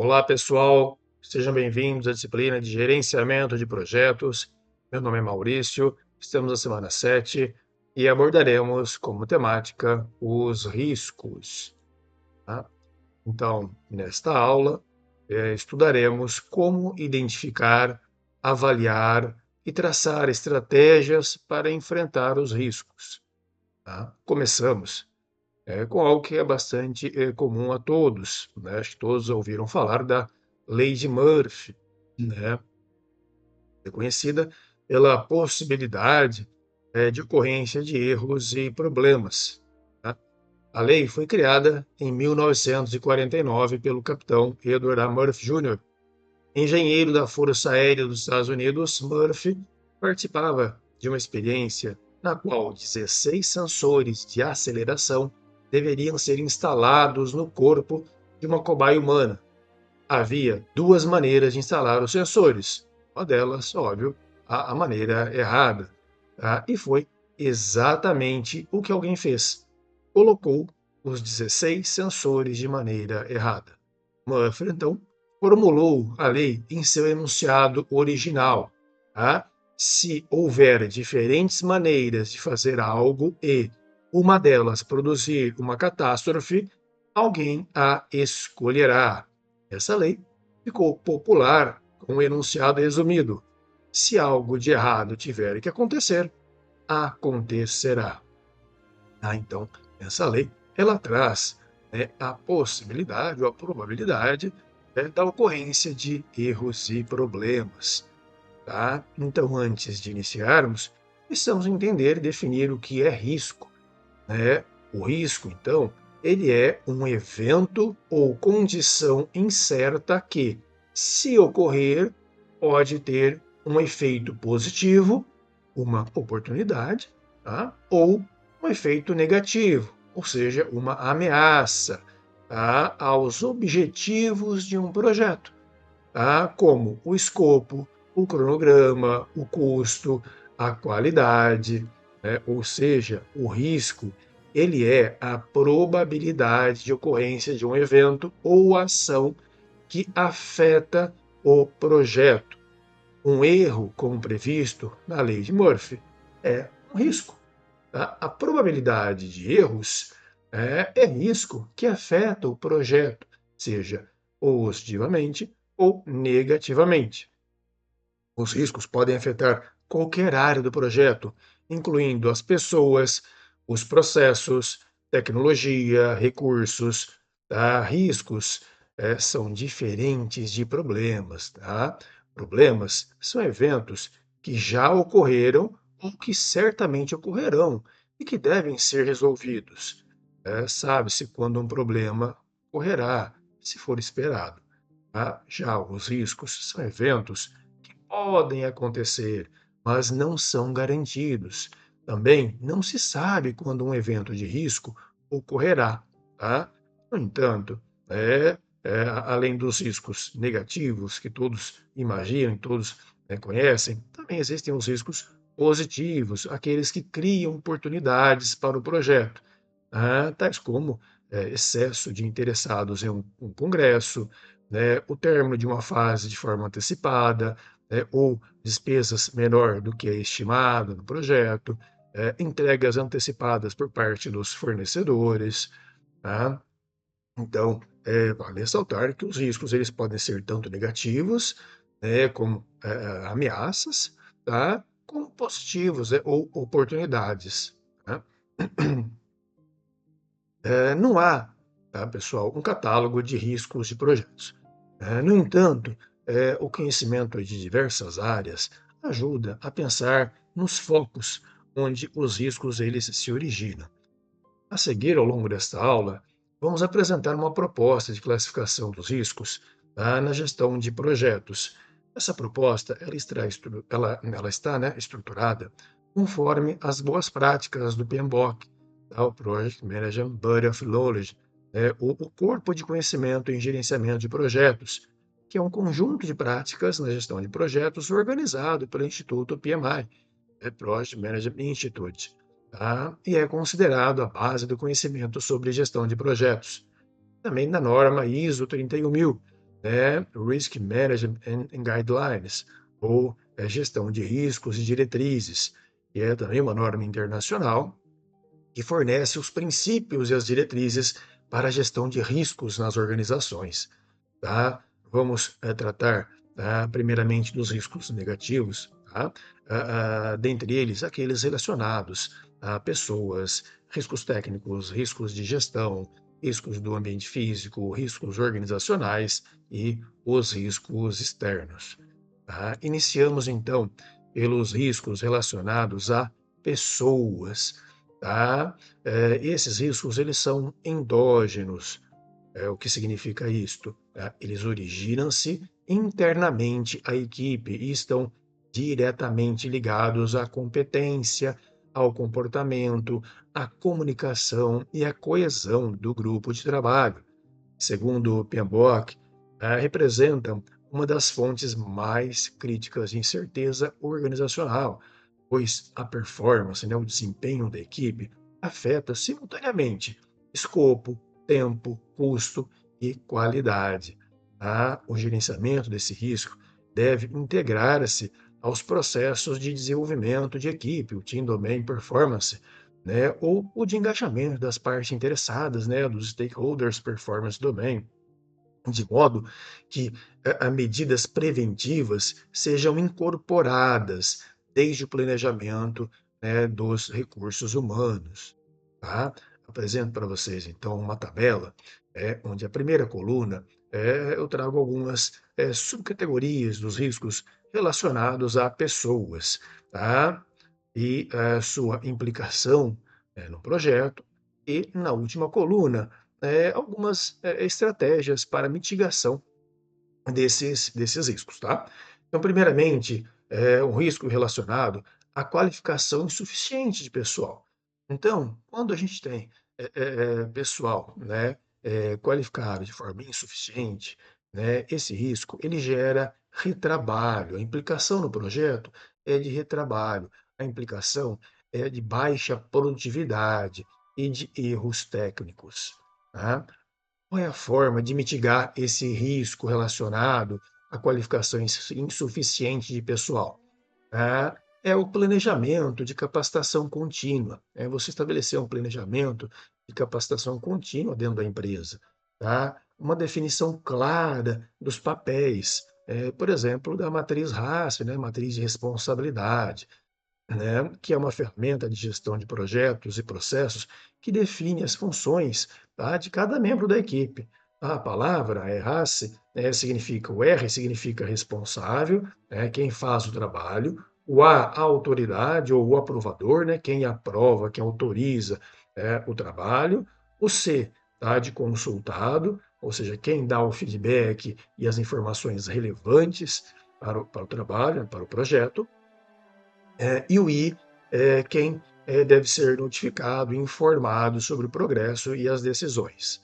Olá, pessoal. Sejam bem-vindos à disciplina de Gerenciamento de Projetos. Meu nome é Maurício, estamos na semana 7 e abordaremos como temática os riscos, tá? Então, nesta aula, estudaremos como identificar, avaliar e traçar estratégias para enfrentar os riscos, tá? Começamos com algo que é bastante comum a todos, né? Acho que todos ouviram falar da Lei de Murphy, né? É conhecida pela possibilidade de ocorrência de erros e problemas, tá? A lei foi criada em 1949 pelo capitão Edward A. Murphy Jr., engenheiro da Força Aérea dos Estados Unidos. Murphy participava de uma experiência na qual 16 sensores de aceleração deveriam ser instalados no corpo de uma cobaia humana. Havia duas maneiras de instalar os sensores. Uma delas, óbvio, a maneira errada. Tá? E foi exatamente o que alguém fez. Colocou os 16 sensores de maneira errada. Murphy, então, formulou a lei em seu enunciado original. Tá? Se houver diferentes maneiras de fazer algo e uma delas produzir uma catástrofe, alguém a escolherá. Essa lei ficou popular com um enunciado resumido: se algo de errado tiver que acontecer, acontecerá. Então, essa lei ela traz, a possibilidade ou a probabilidade, da ocorrência de erros e problemas. Tá? Então, antes de iniciarmos, precisamos entender e definir o que é risco, né? O risco, então, ele é um evento ou condição incerta que, se ocorrer, pode ter um efeito positivo, uma oportunidade, tá? Ou um efeito negativo, ou seja, uma ameaça, tá? Aos objetivos de um projeto, tá? Como o escopo, o cronograma, o custo, a qualidade, né? Ou seja, o risco, ele é a probabilidade de ocorrência de um evento ou ação que afeta o projeto. Um erro, como previsto na lei de Murphy, é um risco. Tá? A probabilidade de erros é risco que afeta o projeto, seja positivamente ou negativamente. Os riscos podem afetar qualquer área do projeto, incluindo as pessoas, os processos, tecnologia, recursos. Tá? Riscos são diferentes de problemas. Tá? Problemas são eventos que já ocorreram ou que certamente ocorrerão e que devem ser resolvidos. Sabe-se quando um problema ocorrerá, se for esperado. Tá? Já os riscos são eventos que podem acontecer, mas não são garantidos. Também não se sabe quando um evento de risco ocorrerá. Tá? No entanto, além dos riscos negativos que todos imaginam, todos conhecem, também existem os riscos positivos, aqueles que criam oportunidades para o projeto, tais como excesso de interessados em um congresso, né, o término de uma fase de forma antecipada, ou despesas menor do que é estimado no projeto, entregas antecipadas por parte dos fornecedores. Tá? Então, vale ressaltar que os riscos eles podem ser tanto negativos, como ameaças, tá? Como positivos, ou oportunidades. Tá? Não há, tá, pessoal, um catálogo de riscos de projetos. No entanto, o conhecimento de diversas áreas ajuda a pensar nos focos onde os riscos eles se originam. A seguir, ao longo desta aula, vamos apresentar uma proposta de classificação dos riscos, tá, na gestão de projetos. Essa proposta ela está, né, estruturada conforme as boas práticas do PMBOK, tá, o Project Management Body of Knowledge, o corpo de conhecimento em gerenciamento de projetos, que é um conjunto de práticas na gestão de projetos organizado pelo Instituto PMI, Project Management Institute, tá? E é considerado a base do conhecimento sobre gestão de projetos. Também na norma ISO 31000, né, Risk Management and Guidelines, ou Gestão de Riscos e Diretrizes, que é também uma norma internacional que fornece os princípios e as diretrizes para a gestão de riscos nas organizações. Tá? Vamos tratar, tá, primeiramente dos riscos negativos, tá? Dentre eles, aqueles relacionados a pessoas, riscos técnicos, riscos de gestão, riscos do ambiente físico, riscos organizacionais e os riscos externos. Tá? Iniciamos, então, pelos riscos relacionados a pessoas. Tá? Esses riscos eles são endógenos. O que significa isto? Tá? Eles originam-se internamente à equipe e estão diretamente ligados à competência, ao comportamento, à comunicação e à coesão do grupo de trabalho. Segundo PMBOK, representam uma das fontes mais críticas de incerteza organizacional, pois a performance, né, o desempenho da equipe, afeta simultaneamente escopo, tempo, custo e qualidade. O gerenciamento desse risco deve integrar-se aos processos de desenvolvimento de equipe, o Team Domain Performance, né, ou o de engajamento das partes interessadas, né, dos stakeholders performance domain, de modo que medidas preventivas sejam incorporadas desde o planejamento, né, dos recursos humanos. Tá? Apresento para vocês, então, uma tabela onde a primeira coluna eu trago algumas subcategorias dos riscos relacionados a pessoas, tá? E sua implicação no projeto. E na última coluna, algumas estratégias para mitigação desses riscos, tá? Então, primeiramente, um risco relacionado à qualificação insuficiente de pessoal. Então, quando a gente tem pessoal, né, qualificado de forma insuficiente, né, esse risco ele gera retrabalho. A implicação no projeto é de retrabalho. A implicação é de baixa produtividade e de erros técnicos. Tá? Qual é a forma de mitigar esse risco relacionado à qualificação insuficiente de pessoal? É o planejamento de capacitação contínua. É você estabelecer um planejamento de capacitação contínua dentro da empresa. Tá? Uma definição clara dos papéis, por exemplo, da matriz RACE, né? Matriz de responsabilidade, né, que é uma ferramenta de gestão de projetos e processos que define as funções, tá, de cada membro da equipe. A palavra RACE, significa, o R significa responsável, né, quem faz o trabalho, a autoridade ou o aprovador, né, quem aprova, quem autoriza o trabalho, o C, tá, de consultado, ou seja, quem dá o feedback e as informações relevantes para o trabalho, para o projeto, e o I é quem deve ser notificado e informado sobre o progresso e as decisões.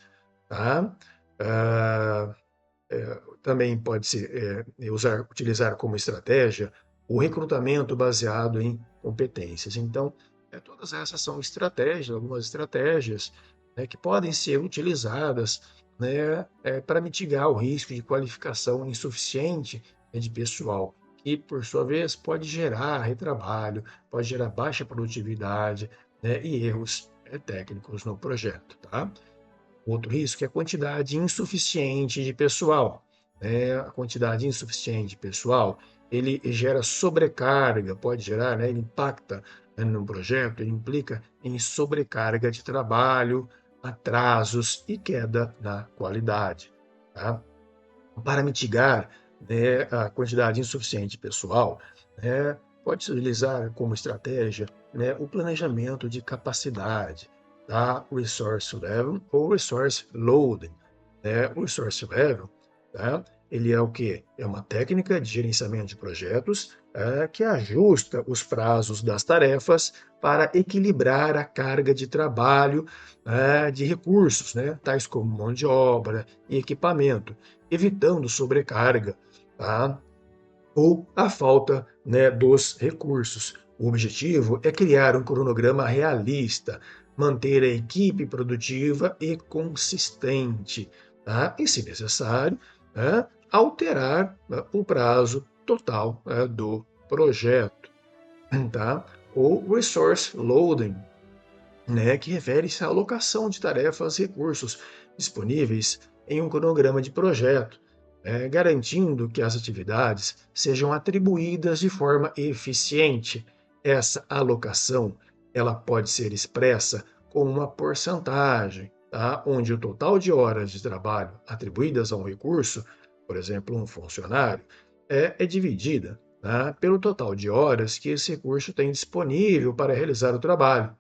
Tá? Ah, Também pode-se utilizar como estratégia o recrutamento baseado em competências. Então, todas essas são estratégias, algumas estratégias, né, que podem ser utilizadas, né, para mitigar o risco de qualificação insuficiente, né, de pessoal, que, por sua vez, pode gerar retrabalho, pode gerar baixa produtividade, né, e erros técnicos no projeto. Tá? Outro risco é a quantidade insuficiente de pessoal. A quantidade insuficiente de pessoal, ele gera sobrecarga, pode gerar, né, ele impacta, né, no projeto, ele implica em sobrecarga de trabalho, atrasos e queda na qualidade. Tá? Para mitigar, né, a quantidade insuficiente de pessoal, né, pode-se utilizar como estratégia, né, o planejamento de capacidade, tá? Resource Level ou Resource Loading. O Resource Level, tá? Ele é o quê? É uma técnica de gerenciamento de projetos que ajusta os prazos das tarefas para equilibrar a carga de trabalho, de recursos, né, tais como mão de obra e equipamento, evitando sobrecarga, tá? Ou a falta, né, dos recursos. O objetivo é criar um cronograma realista, manter a equipe produtiva e consistente, tá? E, se necessário, né, alterar, né, o prazo total, do projeto, tá? Ou resource loading, né, que refere-se à alocação de tarefas e recursos disponíveis em um cronograma de projeto, garantindo que as atividades sejam atribuídas de forma eficiente. Essa alocação ela pode ser expressa como uma porcentagem, tá? Onde o total de horas de trabalho atribuídas a um recurso, por exemplo, um funcionário, é dividida, tá, pelo total de horas que esse recurso tem disponível para realizar o trabalho.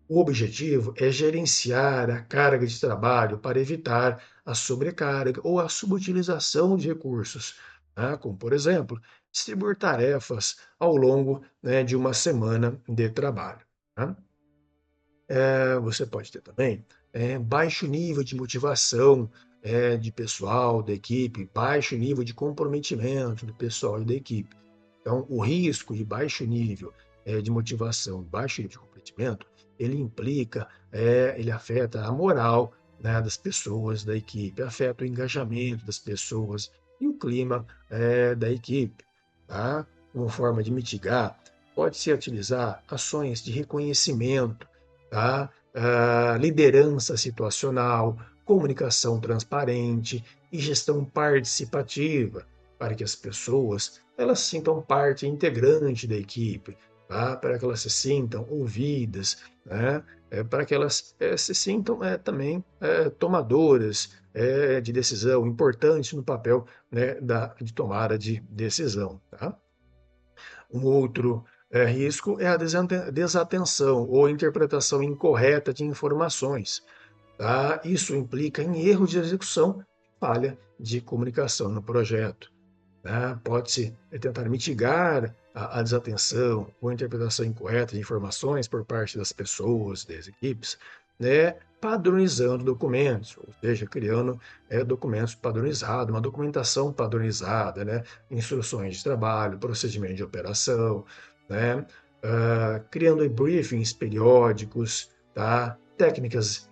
O objetivo é gerenciar a carga de trabalho para evitar a sobrecarga ou a subutilização de recursos, tá? Como, por exemplo, distribuir tarefas ao longo, né, de uma semana de trabalho. Tá? Você pode ter também baixo nível de motivação de pessoal, da equipe, baixo nível de comprometimento do pessoal e da equipe. Então, o risco de baixo nível de motivação, baixo nível de comprometimento, ele implica, ele afeta a moral, né, das pessoas da equipe, afeta o engajamento das pessoas e o clima da equipe. Tá? Uma forma de mitigar pode-se utilizar ações de reconhecimento, tá? Liderança situacional, comunicação transparente e gestão participativa, para que as pessoas elas se sintam parte integrante da equipe, tá? Para que elas se sintam ouvidas, né? Para que elas se sintam também tomadoras de decisão, importantes no papel, né, de tomada de decisão. Tá? Um outro risco é a desatenção ou interpretação incorreta de informações. Tá? Isso implica em erro de execução, falha de comunicação no projeto. Né? Pode-se tentar mitigar a desatenção ou a interpretação incorreta de informações por parte das pessoas, das equipes, né? Padronizando documentos, ou seja, criando documentos padronizados, uma documentação padronizada, né? Instruções de trabalho, procedimento de operação, né? Criando briefings periódicos, tá? Técnicas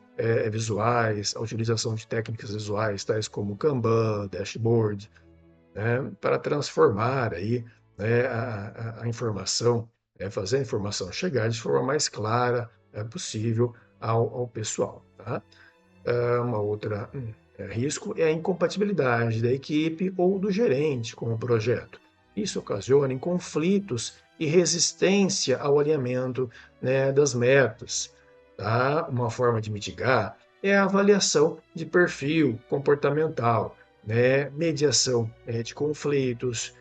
visuais, a utilização de técnicas visuais, tais como Kanban, dashboard, né, para transformar aí, né, a informação, fazer a informação chegar de forma mais clara possível ao pessoal. Tá? Uma outra risco é a incompatibilidade da equipe ou do gerente com o projeto. Isso ocasiona em conflitos e resistência ao alinhamento, né, das metas. Tá? Uma forma de mitigar é a avaliação de perfil comportamental, né? Mediação de conflitos,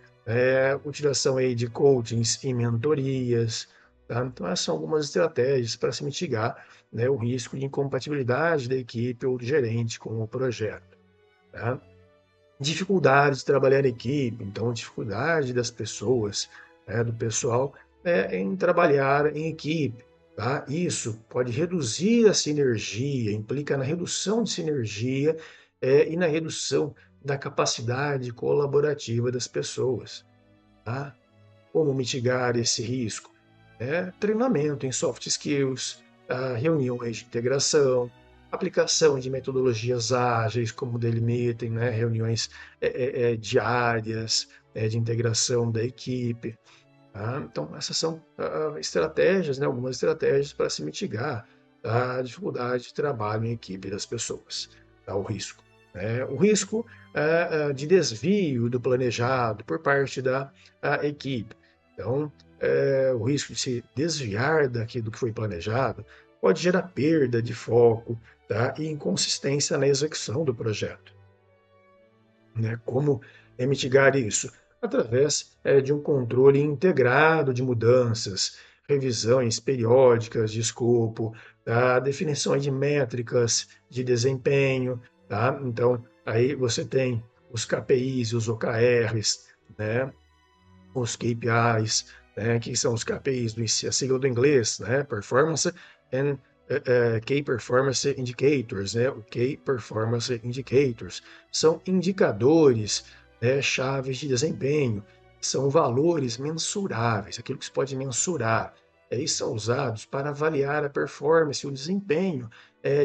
utilização aí de coachings e mentorias. Tá? Então, essas são algumas estratégias para se mitigar, né, o risco de incompatibilidade da equipe ou do gerente com o projeto. Tá? Dificuldade de trabalhar em equipe, então dificuldade das pessoas, do pessoal, em trabalhar em equipe. Tá? Isso pode reduzir a sinergia, implica na redução de sinergia e na redução da capacidade colaborativa das pessoas. Tá? Como mitigar esse risco? Treinamento em soft skills, reuniões de integração, aplicação de metodologias ágeis, como delimitem, né, reuniões diárias de integração da equipe. Tá? Então, essas são estratégias, né, algumas estratégias para se mitigar a dificuldade de trabalho em equipe das pessoas, tá? O risco. O risco de desvio do planejado por parte da equipe. Então, o risco de se desviar daquilo que foi planejado pode gerar perda de foco, tá? E inconsistência na execução do projeto. Né? Como mitigar isso? Através de um controle integrado de mudanças, revisões periódicas de escopo, tá? Definição de métricas de desempenho. Tá? Então, aí você tem os KPIs e os OKRs, né? Os KPIs, né? Que são os KPIs, a sigla do inglês, né? Performance and Key Performance Indicators, né? O Key Performance Indicators são indicadores, né, chaves de desempenho, são valores mensuráveis, aquilo que se pode mensurar. Eles são usados para avaliar a performance, o desempenho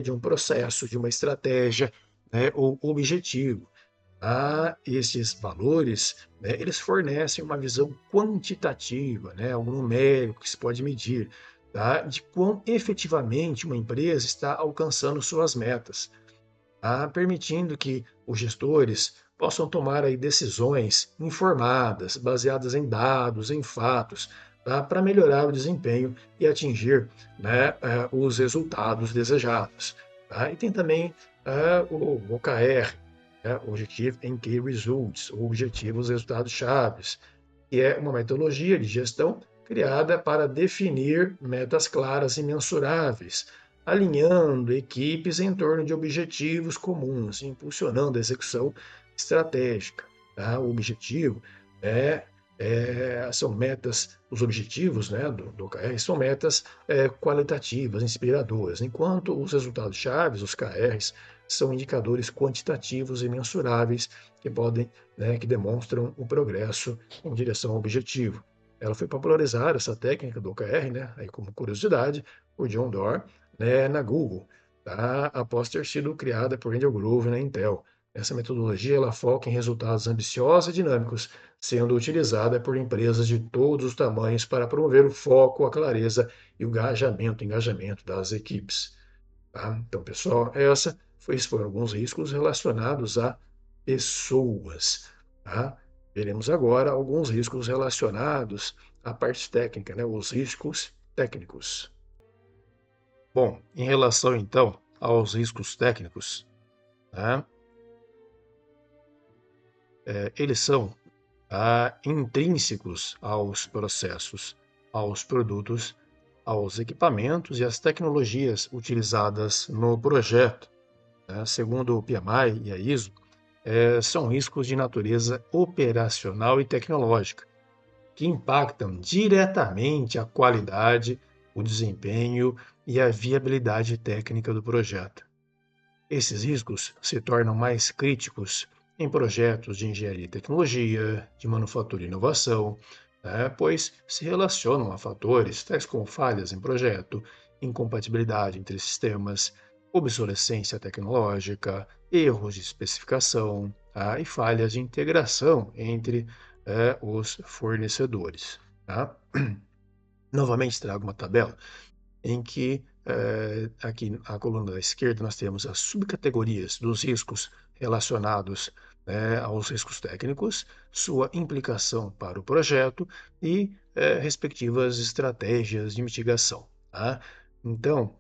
de um processo, de uma estratégia, né, ou objetivo. Esses valores, né, eles fornecem uma visão quantitativa, né, algo numérico que se pode medir, tá, de quão efetivamente uma empresa está alcançando suas metas, permitindo que os gestores possam tomar aí decisões informadas, baseadas em dados, em fatos, tá, para melhorar o desempenho e atingir, né, os resultados desejados. Tá? E tem também o OKR, né, Objective and Key Results, ou Objetivos e Resultados Chaves, que é uma metodologia de gestão criada para definir metas claras e mensuráveis, alinhando equipes em torno de objetivos comuns, impulsionando a execução estratégica. Tá? O objetivo é, são metas, os objetivos, né, do OKR são metas qualitativas, inspiradoras, enquanto os resultados chaves, os KRs, são indicadores quantitativos e mensuráveis que podem, né, que demonstram o progresso em direção ao objetivo. Ela foi popularizada, essa técnica do OKR, né, aí como curiosidade, por John Doerr, né, na Google, tá, após ter sido criada por Angel Grove na Intel. Essa metodologia ela foca em resultados ambiciosos e dinâmicos, sendo utilizada por empresas de todos os tamanhos para promover o foco, a clareza e o engajamento das equipes. Tá? Então, pessoal, esses foram alguns riscos relacionados a pessoas. Tá? Veremos agora alguns riscos relacionados à parte técnica, né? Os riscos técnicos. Bom, em relação então aos riscos técnicos, né? Eles são intrínsecos aos processos, aos produtos, aos equipamentos e às tecnologias utilizadas no projeto, né? Segundo o PMI e a ISO, são riscos de natureza operacional e tecnológica, que impactam diretamente a qualidade, o desempenho e a viabilidade técnica do projeto. Esses riscos se tornam mais críticos em projetos de engenharia e tecnologia, de manufatura e inovação, né, pois se relacionam a fatores tais como falhas em projeto, incompatibilidade entre sistemas, obsolescência tecnológica, erros de especificação, tá, e falhas de integração entre os fornecedores. Tá? Novamente trago uma tabela em que aqui na coluna da esquerda nós temos as subcategorias dos riscos relacionados, né, aos riscos técnicos, sua implicação para o projeto e respectivas estratégias de mitigação. Tá? Então,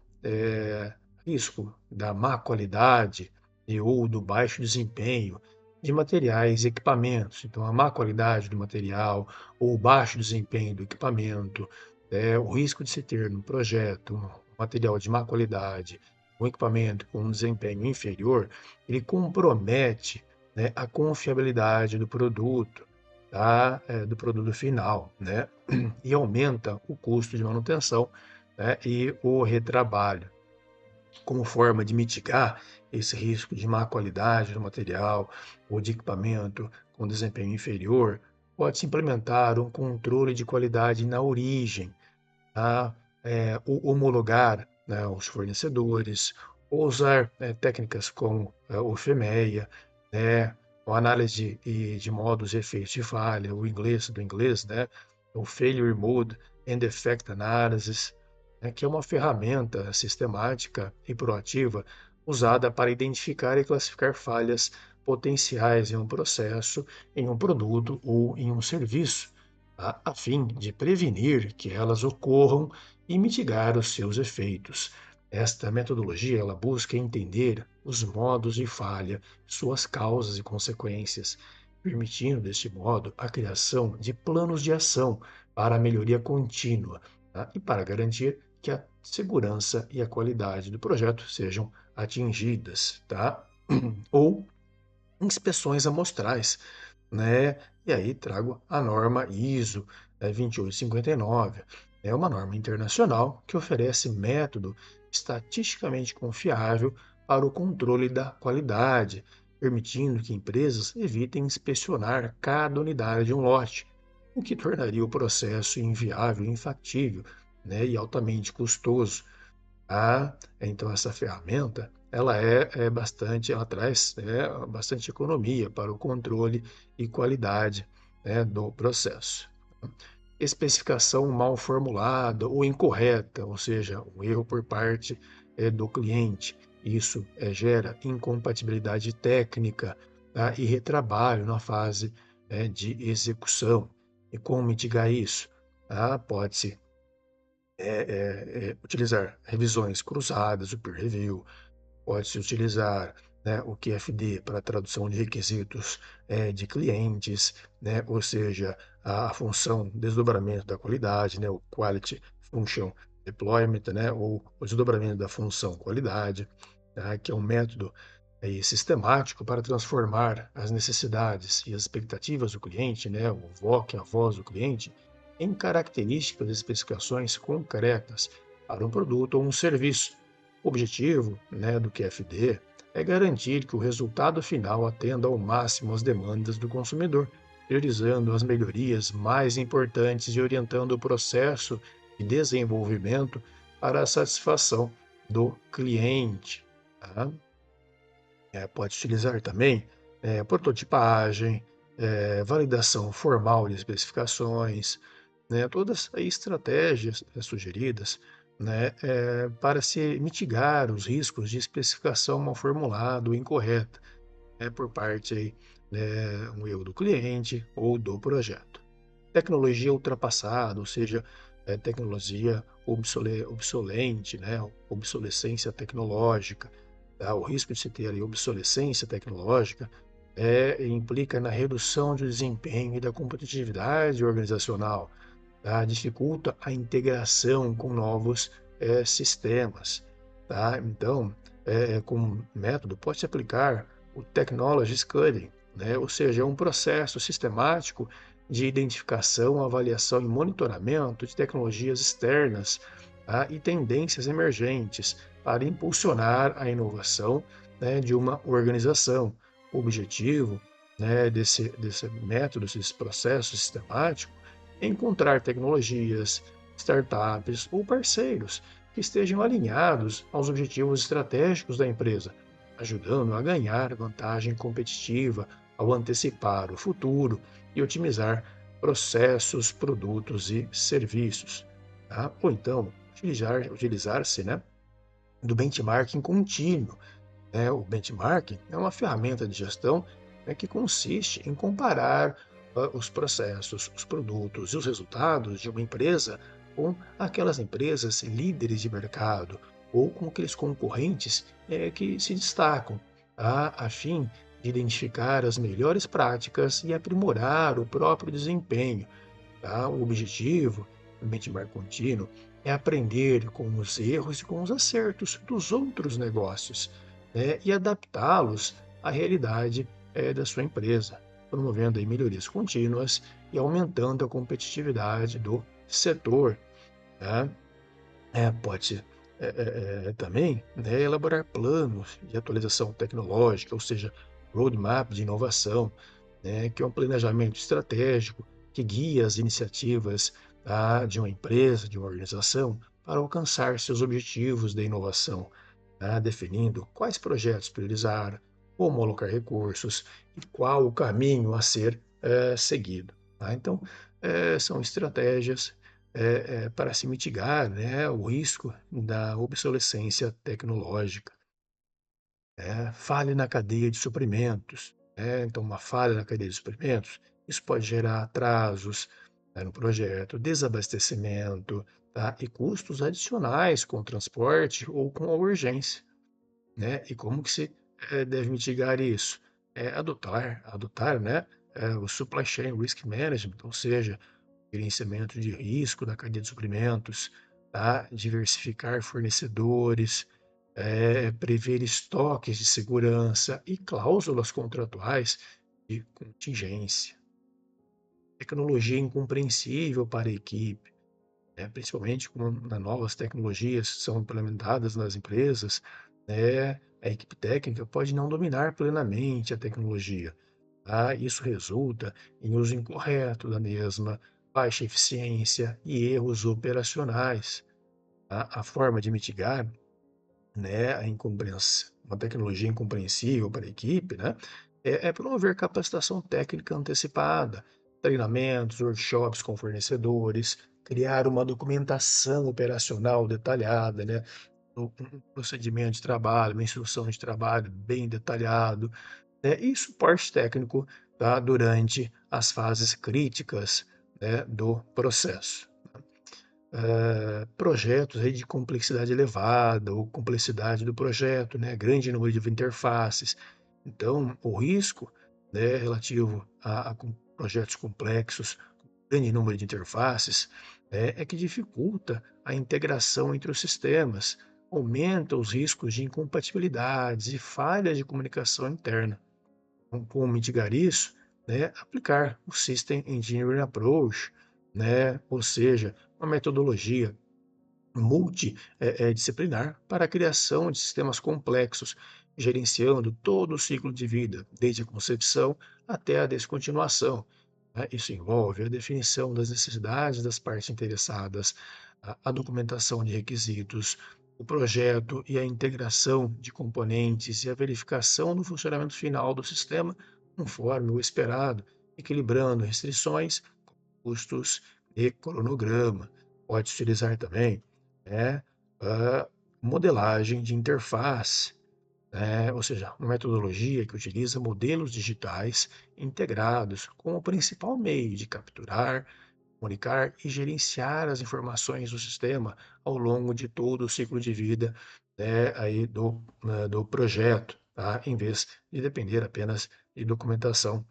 risco da má qualidade e ou do baixo desempenho de materiais e equipamentos. Então, a má qualidade do material ou o baixo desempenho do equipamento, o risco de se ter no projeto um material de má qualidade, um equipamento com um desempenho inferior, ele compromete, né, a confiabilidade do produto, tá? Do produto final, né? E aumenta o custo de manutenção, né, e o retrabalho. Como forma de mitigar esse risco de má qualidade do material ou de equipamento com desempenho inferior, pode-se implementar um controle de qualidade na origem, tá? Homologar, né, os fornecedores, ou usar técnicas como o FEMEA, né, a análise de modos e efeitos de falha, o inglês do inglês, né, o Failure Mode and Defect Analysis, né, que é uma ferramenta sistemática e proativa usada para identificar e classificar falhas potenciais em um processo, em um produto ou em um serviço, tá? A fim de prevenir que elas ocorram e mitigar os seus efeitos. Esta metodologia ela busca entender os modos de falha, suas causas e consequências, permitindo, deste modo, a criação de planos de ação para a melhoria contínua, tá? E para garantir que a segurança e a qualidade do projeto sejam atingidas, tá? Ou inspeções amostrais, né? E aí trago a norma ISO 2859. É uma norma internacional que oferece método estatisticamente confiável para o controle da qualidade, permitindo que empresas evitem inspecionar cada unidade de um lote, o que tornaria o processo inviável, infactível, né, e altamente custoso. Então essa ferramenta ela bastante, ela traz bastante economia para o controle e qualidade, do processo. Especificação mal formulada ou incorreta, ou seja, um erro por parte do cliente. Isso gera incompatibilidade técnica, tá? E retrabalho na fase de execução. E como mitigar isso? Pode-se utilizar revisões cruzadas, o peer review, pode-se utilizar, o QFD para tradução de requisitos de clientes, ou seja, a função desdobramento da qualidade, o Quality Function Deployment, ou o desdobramento da função qualidade, tá, que é um método aí, sistemático para transformar as necessidades e as expectativas do cliente, o VOC, a voz do cliente, em características e especificações concretas para um produto ou um serviço. O objetivo, do QFD é garantir que o resultado final atenda ao máximo às demandas do consumidor, priorizando as melhorias mais importantes e orientando o processo de desenvolvimento para a satisfação do cliente. Tá? Pode utilizar também prototipagem, validação formal de especificações, todas as estratégias sugeridas, para se mitigar os riscos de especificação mal formulada ou incorreta, por parte aí, um erro do cliente ou do projeto. Tecnologia ultrapassada, ou seja, tecnologia obsolente, obsolescência tecnológica, tá? O risco de se ter ali obsolescência tecnológica implica na redução do desempenho e da competitividade organizacional, tá? Dificulta a integração com novos sistemas, tá? Então, como método, pode-se aplicar o Technology Scanning, ou seja, é um processo sistemático de identificação, avaliação e monitoramento de tecnologias externas, tá? E tendências emergentes para impulsionar a inovação, de uma organização. O objetivo, desse método, desse processo sistemático, é encontrar tecnologias, startups ou parceiros que estejam alinhados aos objetivos estratégicos da empresa, ajudando a ganhar vantagem competitiva ao antecipar o futuro e otimizar processos, produtos e serviços. Tá? Ou então, utilizar-se do benchmarking contínuo. O benchmarking é uma ferramenta de gestão, que consiste em comparar os processos, os produtos e os resultados de uma empresa com aquelas empresas líderes de mercado ou com aqueles concorrentes que se destacam, tá? A fim de identificar as melhores práticas e aprimorar o próprio desempenho. Tá? O objetivo do benchmark contínuo é aprender com os erros e com os acertos dos outros negócios, e adaptá-los à realidade da sua empresa, promovendo aí melhorias contínuas e aumentando a competitividade do setor. Tá? Pode também elaborar planos de atualização tecnológica, ou seja, roadmap de inovação, que é um planejamento estratégico que guia as iniciativas, tá, de uma empresa, de uma organização, para alcançar seus objetivos de inovação, tá, definindo quais projetos priorizar, como alocar recursos e qual o caminho a ser seguido. Tá? Então, são estratégias para se mitigar, o risco da obsolescência tecnológica. Falha na cadeia de suprimentos. Então, uma falha na cadeia de suprimentos, isso pode gerar atrasos, no projeto, desabastecimento, tá? E custos adicionais com o transporte ou com a urgência. E como que se deve mitigar isso? Adotar, o Supply Chain Risk Management, ou seja, gerenciamento de risco da cadeia de suprimentos, tá? Diversificar fornecedores, prever estoques de segurança e cláusulas contratuais de contingência. Tecnologia incompreensível para a equipe, principalmente quando novas tecnologias são implementadas nas empresas, a equipe técnica pode não dominar plenamente a tecnologia. Tá? Isso resulta em uso incorreto da mesma, baixa eficiência e erros operacionais. Tá? A forma de mitigar, a incompreensão, uma tecnologia incompreensível para a equipe, né? É promover capacitação técnica antecipada, treinamentos, workshops com fornecedores, criar uma documentação operacional detalhada, né? Um procedimento de trabalho, uma instrução de trabalho bem detalhado, né? E suporte técnico, tá? Durante as fases críticas, né, do processo. Projetos aí de complexidade elevada ou complexidade do projeto, né, grande número de interfaces. Então, o risco, né, relativo a projetos complexos, grande número de interfaces, é que dificulta a integração entre os sistemas, aumenta os riscos de incompatibilidades e falhas de comunicação interna. Então, como mitigar isso? Né? Aplicar o System Engineering Approach, né? Ou seja, uma metodologia multidisciplinar para a criação de sistemas complexos, gerenciando todo o ciclo de vida, desde a concepção até a descontinuação, né? Isso envolve a definição das necessidades das partes interessadas, a documentação de requisitos, o projeto e a integração de componentes e a verificação do funcionamento final do sistema conforme o esperado, equilibrando restrições, custos e cronograma. Pode utilizar também, né, a modelagem de interface, né, ou seja, uma metodologia que utiliza modelos digitais integrados como o principal meio de capturar, comunicar e gerenciar as informações do sistema ao longo de todo o ciclo de vida, né, aí do projeto, tá? Em vez de depender apenas de documentação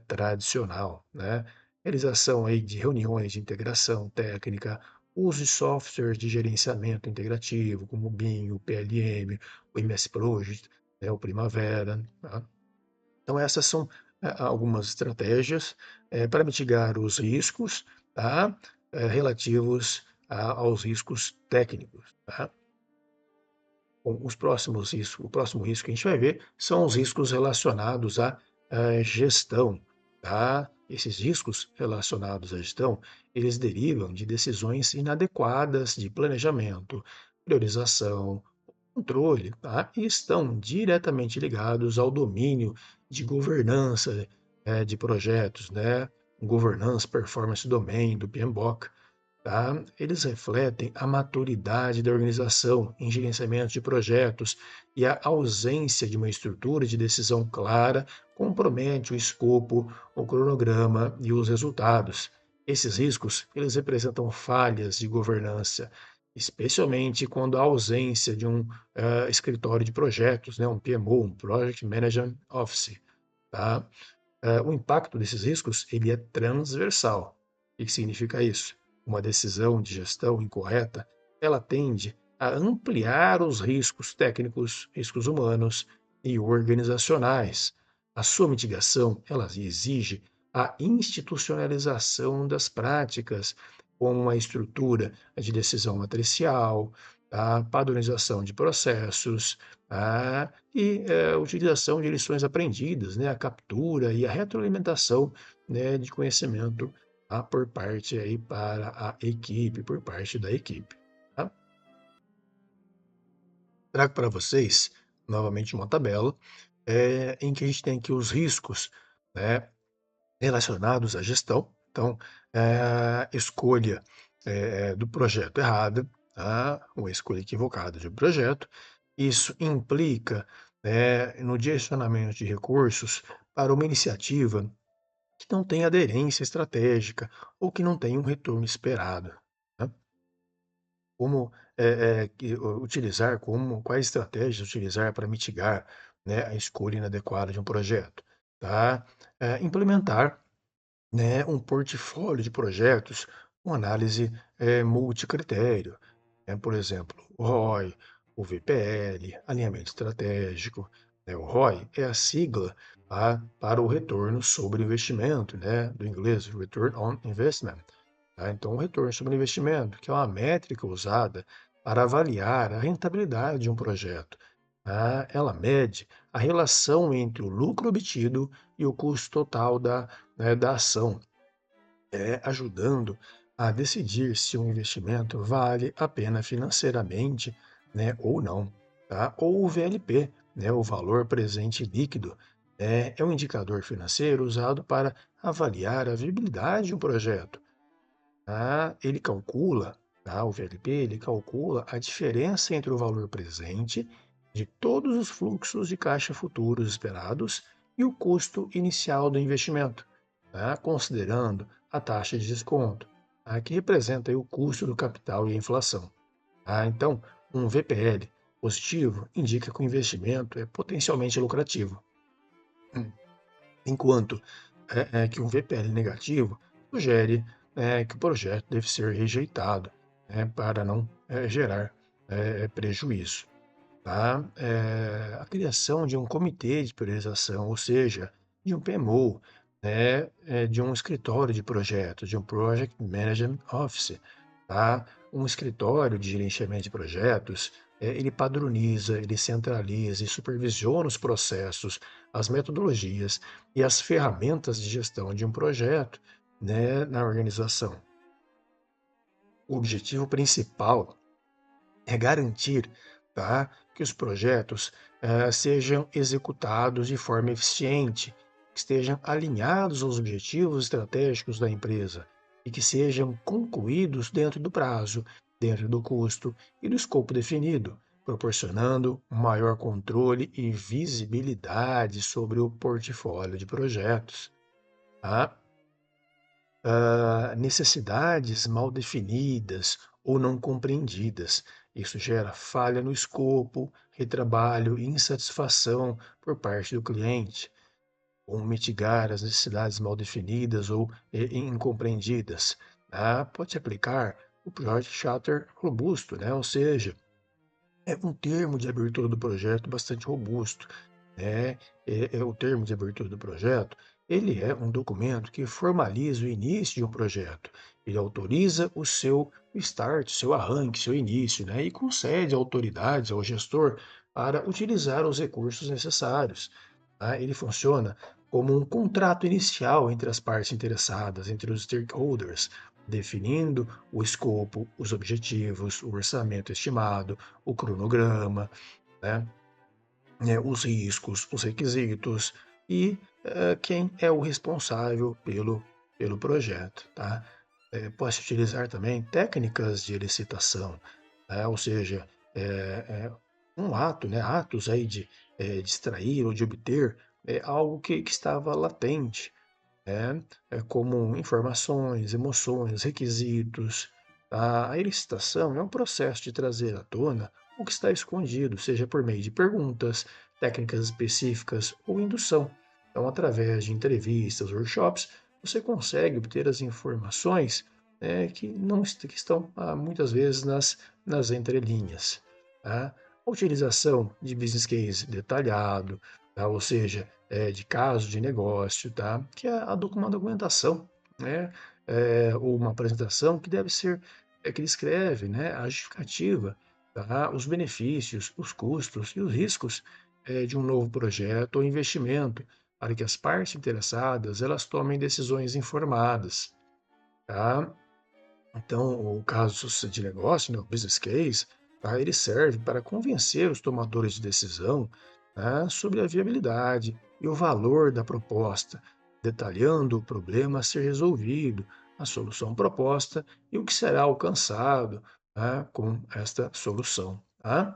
tradicional, né? Realização aí de reuniões de integração técnica, uso de softwares de gerenciamento integrativo, como o BIM, o PLM, o MS Project, né, o Primavera, tá? Então, essas são algumas estratégias para mitigar os riscos, tá? Relativos aos riscos técnicos. Tá? Bom, o próximo risco que a gente vai ver são os riscos relacionados à gestão. Tá? Esses riscos relacionados à gestão, eles derivam de decisões inadequadas de planejamento, priorização, controle, tá? E estão diretamente ligados ao domínio de governança de projetos, né? Governance Performance Domain, do PMBOK, tá? Eles refletem a maturidade da organização em gerenciamento de projetos e a ausência de uma estrutura de decisão clara compromete o escopo, o cronograma e os resultados. Esses riscos, eles representam falhas de governança, especialmente quando há ausência de um escritório de projetos, né, um PMO, um Project Management Office, tá? O impacto desses riscos ele é transversal. O que significa isso? Uma decisão de gestão incorreta, ela tende a ampliar os riscos técnicos, riscos humanos e organizacionais. A sua mitigação, ela exige a institucionalização das práticas, como uma estrutura de decisão matricial, a padronização de processos, e utilização de lições aprendidas, né, a captura e a retroalimentação, né, de conhecimento por parte aí para a equipe, por parte da equipe. Tá? Trago para vocês novamente uma tabela em que a gente tem aqui os riscos, né, relacionados à gestão. Então, escolha do projeto errada, tá? Uma escolha equivocada de um projeto. Isso implica, né, no direcionamento de recursos para uma iniciativa que não tem aderência estratégica ou que não tem um retorno esperado. Né? Como utilizar, quais estratégias utilizar para mitigar, né, a escolha inadequada de um projeto, tá? Implementar, né, um portfólio de projetos com análise multicritério, né? Por exemplo, o ROI, o VPL, alinhamento estratégico. Né? O ROI é a sigla, tá, para o retorno sobre investimento, né? Do inglês, Return on Investment. Tá? Então, o retorno sobre investimento, que é uma métrica usada para avaliar a rentabilidade de um projeto. Tá? Ela mede a relação entre o lucro obtido e o custo total da ação, ajudando a decidir se um investimento vale a pena financeiramente, né, ou não. Tá? Ou o VLP, né, o valor presente líquido, é um indicador financeiro usado para avaliar a viabilidade de um projeto. Tá? Ele calcula, tá? O VLP, ele calcula a diferença entre o valor presente de todos os fluxos de caixa futuros esperados e o custo inicial do investimento, tá? Considerando a taxa de desconto, tá? Que representa aí o custo do capital e a inflação. Tá? Então, um VPL positivo indica que o investimento é potencialmente lucrativo, enquanto que um VPL negativo sugere que o projeto deve ser rejeitado, né, para não gerar prejuízo. Tá? A criação de um comitê de priorização, ou seja, de um PMO, né, de um escritório de projetos, de um Project Management Office, tá? Um escritório de gerenciamento de projetos, ele padroniza, ele centraliza e supervisiona os processos, as metodologias e as ferramentas de gestão de um projeto, né, na organização. O objetivo principal é garantir, tá, que os projetos sejam executados de forma eficiente, que estejam alinhados aos objetivos estratégicos da empresa e que sejam concluídos dentro do prazo, dentro do custo e do escopo definido, proporcionando um maior controle e visibilidade sobre o portfólio de projetos. Tá? Necessidades mal definidas ou não compreendidas. Isso gera falha no escopo, retrabalho e insatisfação por parte do cliente. Como mitigar as necessidades mal definidas ou incompreendidas? Pode aplicar o Project Charter robusto, né? Ou seja, é um termo de abertura do projeto bastante robusto, né? O termo de abertura do projeto, ele é um documento que formaliza o início de um projeto. Ele autoriza o seu start, seu arranque, seu início, né? E concede autoridades ao gestor para utilizar os recursos necessários. Tá? Ele funciona como um contrato inicial entre as partes interessadas, entre os stakeholders, definindo o escopo, os objetivos, o orçamento estimado, o cronograma, né? Os riscos, os requisitos e quem é o responsável pelo projeto. Tá? Pode-se utilizar também técnicas de licitação, né? Ou seja, é, é um ato, né? Atos aí de extrair ou de obter algo que estava latente, né? Como informações, emoções, requisitos. Tá? A elicitação é um processo de trazer à tona o que está escondido, seja por meio de perguntas, técnicas específicas ou indução. Então, através de entrevistas, workshops, você consegue obter as informações que não que estão muitas vezes nas entrelinhas. Tá? A utilização de business case detalhado, tá? Ou seja, de caso de negócio, tá? Que é uma documentação, né? Ou uma apresentação que deve ser, que descreve, né? A justificativa, tá? Os benefícios, os custos e os riscos de um novo projeto ou investimento, para que as partes interessadas elas tomem decisões informadas, tá? Então, o caso de negócio, né, o business case, tá, ele serve para convencer os tomadores de decisão, né, sobre a viabilidade e o valor da proposta, detalhando o problema a ser resolvido, a solução proposta e o que será alcançado, né, com esta solução. Tá?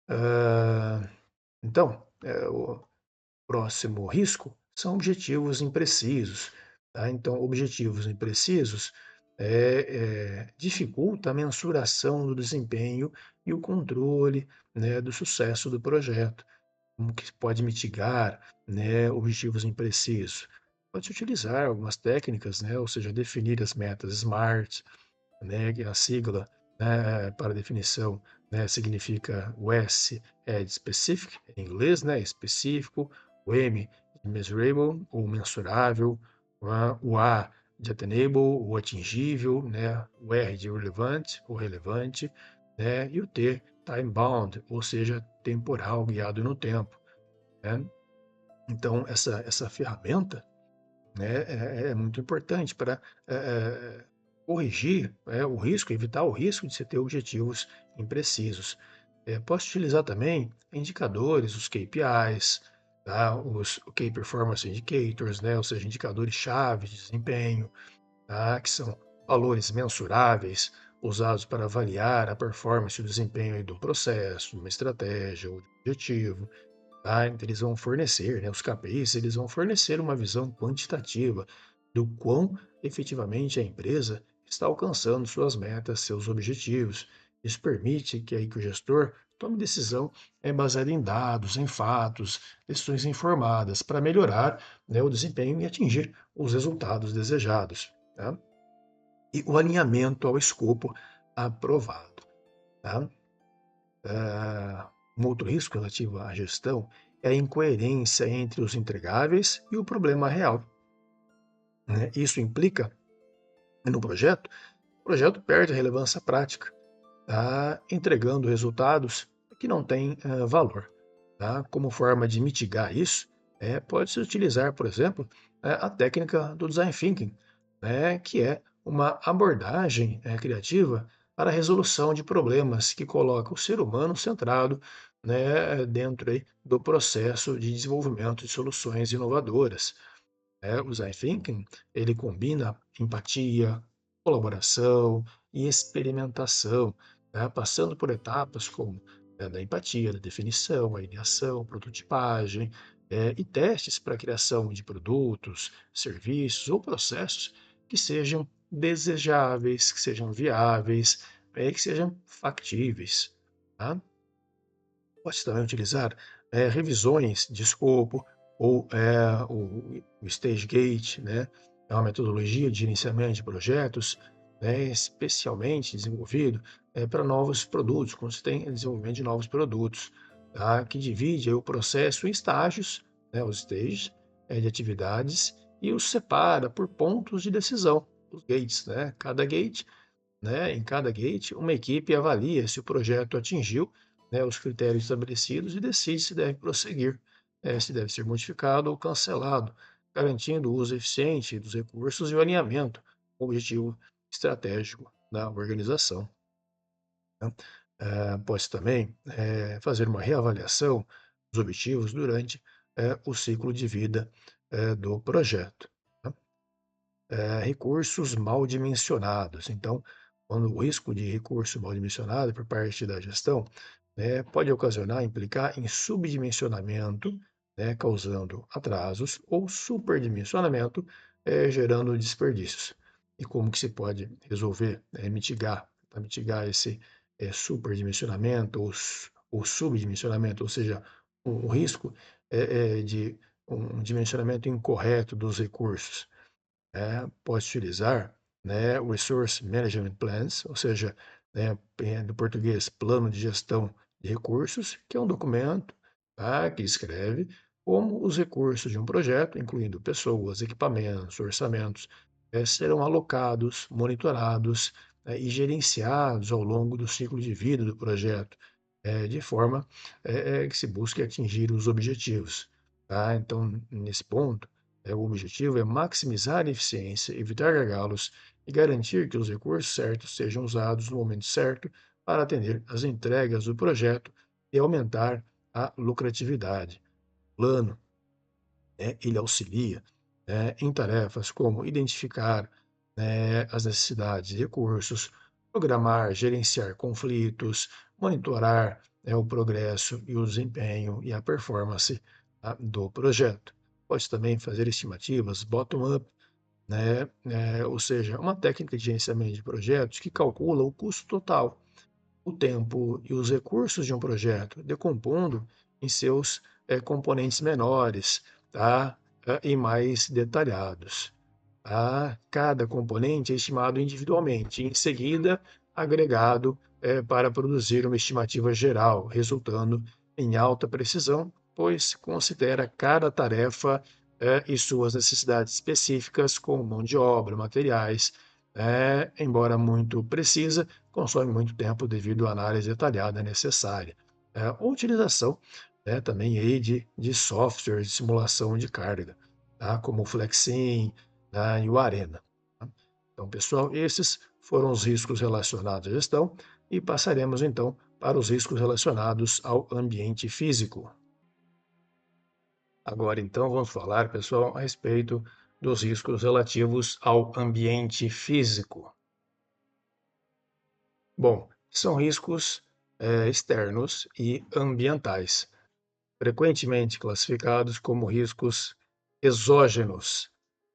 Ah, então, o próximo risco são objetivos imprecisos. Tá? Então, objetivos imprecisos dificulta a mensuração do desempenho e o controle, né, do sucesso do projeto. Como que pode mitigar, né, objetivos imprecisos? Pode utilizar algumas técnicas, né, ou seja, definir as metas SMART, né, que a sigla, né, para definição, né, significa o S é de specific, em inglês, né, específico, o M de measurable, ou mensurável, o A de attainable, o atingível, né, o R de relevant, ou relevante, né, e o T, time bound, ou seja, temporal, guiado no tempo, né? Então, essa ferramenta, né, é muito importante para corrigir o risco, evitar o risco de você ter objetivos imprecisos. Posso utilizar também indicadores, os KPIs, tá? Os Key Performance Indicators, né? Ou seja, indicadores-chave de desempenho, tá? Que são valores mensuráveis usados para avaliar a performance e o desempenho aí de um processo, de uma estratégia ou de um objetivo. Tá? Então, eles vão fornecer, né, os KPIs, eles vão fornecer uma visão quantitativa do quão efetivamente a empresa está alcançando suas metas, seus objetivos. Isso permite que o gestor tome decisão baseada em dados, em fatos, decisões informadas para melhorar, né, o desempenho e atingir os resultados desejados. Tá? E o alinhamento ao escopo aprovado. Tá? Um outro risco relativo à gestão é a incoerência entre os entregáveis e o problema real, né? Isso implica, no projeto, o projeto perde a relevância prática, tá? Entregando resultados que não têm valor. Tá? Como forma de mitigar isso, pode-se utilizar, por exemplo, a técnica do design thinking, né? Que é uma abordagem criativa para a resolução de problemas que coloca o ser humano centrado, né, dentro aí do processo de desenvolvimento de soluções inovadoras. O design thinking, ele combina empatia, colaboração e experimentação, né, passando por etapas como da empatia, da definição, a ideação, prototipagem, e testes para a criação de produtos, serviços ou processos que sejam desejáveis, que sejam viáveis, que sejam factíveis. Tá? Pode também utilizar revisões de escopo ou o Stage Gate, né? É uma metodologia de gerenciamento de projetos, né, especialmente desenvolvido para novos produtos, quando você tem desenvolvimento de novos produtos, tá? Que divide aí o processo em estágios, né, os stages de atividades, e os separa por pontos de decisão, os gates, né? Cada gate, né, em cada gate, uma equipe avalia se o projeto atingiu, né, os critérios estabelecidos e decide se deve prosseguir, se deve ser modificado ou cancelado, garantindo o uso eficiente dos recursos e o alinhamento com o objetivo estratégico da organização. Né? Pode-se também fazer uma reavaliação dos objetivos durante o ciclo de vida do projeto. Tá? Recursos mal dimensionados. Então, quando o risco de recurso mal dimensionado por parte da gestão, né, pode ocasionar, implicar em subdimensionamento, né, causando atrasos, ou superdimensionamento, gerando desperdícios. E como que se pode resolver, mitigar, para mitigar esse superdimensionamento ou subdimensionamento, ou seja, o risco de um dimensionamento incorreto dos recursos? Pode utilizar, né, o Resource Management Plans, ou seja, né, do português, plano de gestão de recursos, que é um documento, tá, que descreve como os recursos de um projeto, incluindo pessoas, equipamentos, orçamentos, serão alocados, monitorados, e gerenciados ao longo do ciclo de vida do projeto, de forma que se busque atingir os objetivos. Tá? Então, nesse ponto, o objetivo é maximizar a eficiência, evitar gargalos e garantir que os recursos certos sejam usados no momento certo para atender às entregas do projeto e aumentar a lucratividade. O plano, ele auxilia, em tarefas como identificar, as necessidades de recursos, programar, gerenciar conflitos, monitorar, o progresso e o desempenho e a performance, tá, do projeto. Pode também fazer estimativas bottom-up, né, ou seja, uma técnica de gerenciamento de projetos que calcula o custo total, o tempo e os recursos de um projeto, decompondo em seus componentes menores, tá? E mais detalhados. Tá? Cada componente é estimado individualmente, e em seguida agregado para produzir uma estimativa geral, resultando em alta precisão, pois considera cada tarefa e suas necessidades específicas, como mão de obra, materiais, embora muito precisa, consome muito tempo devido à análise detalhada necessária. Ou utilização, também aí de softwares de simulação de carga, tá? Como o Flexim, tá? E o Arena. Tá? Então, pessoal, esses foram os riscos relacionados à gestão e passaremos então para os riscos relacionados ao ambiente físico. Agora, então, vamos falar, pessoal, a respeito dos riscos relativos ao ambiente físico. Bom, são riscos externos e ambientais, frequentemente classificados como riscos exógenos,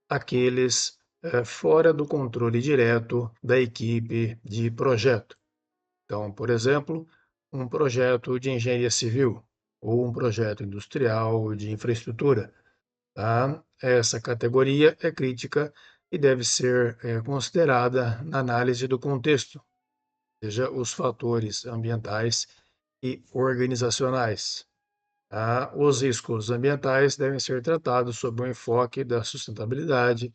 aqueles fora do controle direto da equipe de projeto. Então, por exemplo, um projeto de engenharia civil ou um projeto industrial de infraestrutura. Tá? Essa categoria é crítica e deve ser considerada na análise do contexto, seja os fatores ambientais e organizacionais. Tá? Os riscos ambientais devem ser tratados sob o enfoque da sustentabilidade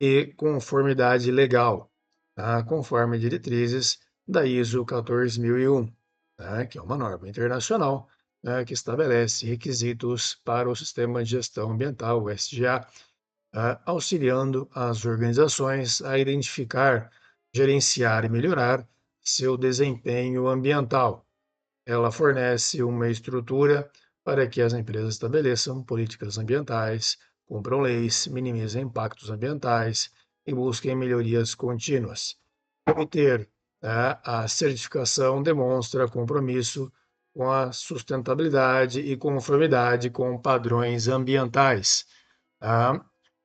e conformidade legal, tá? Conforme diretrizes da ISO 14001, tá? Que é uma norma internacional, né, que estabelece requisitos para o Sistema de Gestão Ambiental, o SGA, auxiliando as organizações a identificar, gerenciar e melhorar seu desempenho ambiental. Ela fornece uma estrutura para que as empresas estabeleçam políticas ambientais, cumpram leis, minimizem impactos ambientais e busquem melhorias contínuas. Obter a certificação demonstra compromisso com a sustentabilidade e conformidade com padrões ambientais. Tá?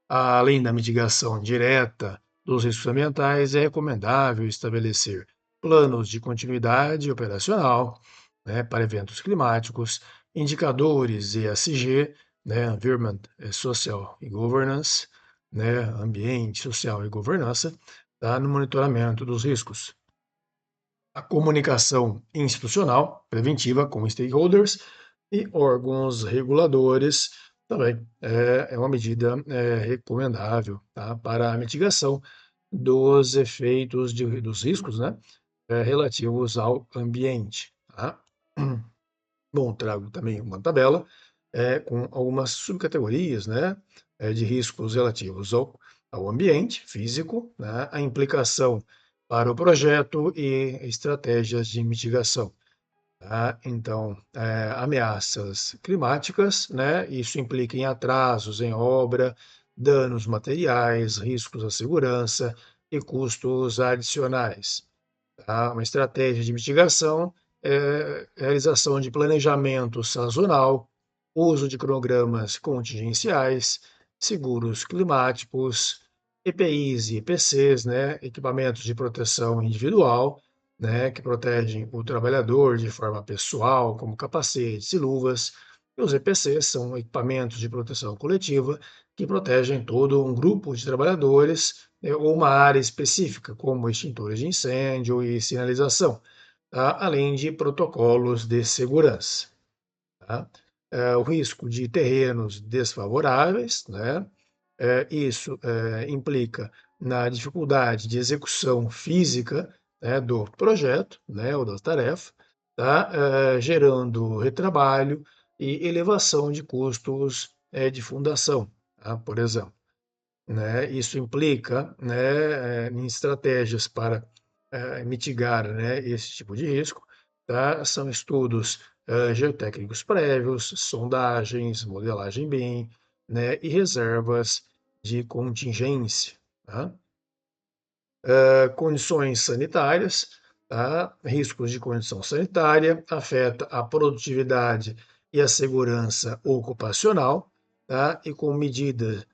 Além da mitigação direta dos riscos ambientais, é recomendável estabelecer planos de continuidade operacional, né, para eventos climáticos, indicadores ESG, né, Environment, Social e Governance, né, ambiente, social e governança, tá, no monitoramento dos riscos. A comunicação institucional preventiva com stakeholders e órgãos reguladores também é uma medida recomendável, tá, para a mitigação dos efeitos dos riscos, né, relativos ao ambiente. Tá? Bom, trago também uma tabela com algumas subcategorias, né, de riscos relativos ao ambiente físico, né, a implicação para o projeto e estratégias de mitigação. Tá? Então, ameaças climáticas, né, isso implica em atrasos em obra, danos materiais, riscos à segurança e custos adicionais. Tá? Uma estratégia de mitigação é realização de planejamento sazonal, uso de cronogramas contingenciais, seguros climáticos, EPIs e EPCs, né, equipamentos de proteção individual, né, que protegem o trabalhador de forma pessoal, como capacetes e luvas. E os EPCs são equipamentos de proteção coletiva que protegem todo um grupo de trabalhadores ou uma área específica, como extintores de incêndio e sinalização, tá? Além de protocolos de segurança. Tá? O risco de terrenos desfavoráveis, né? Isso implica na dificuldade de execução física, né, do projeto, né, ou da tarefa, tá? Gerando retrabalho e elevação de custos de fundação, tá? Por exemplo, né? Isso implica, né, em estratégias para mitigar, né, esse tipo de risco, tá? São estudos geotécnicos prévios, sondagens, modelagem BIM, né, e reservas de contingência, tá? Condições sanitárias, tá? Riscos de condição sanitária afeta a produtividade e a segurança ocupacional, tá? E com medidas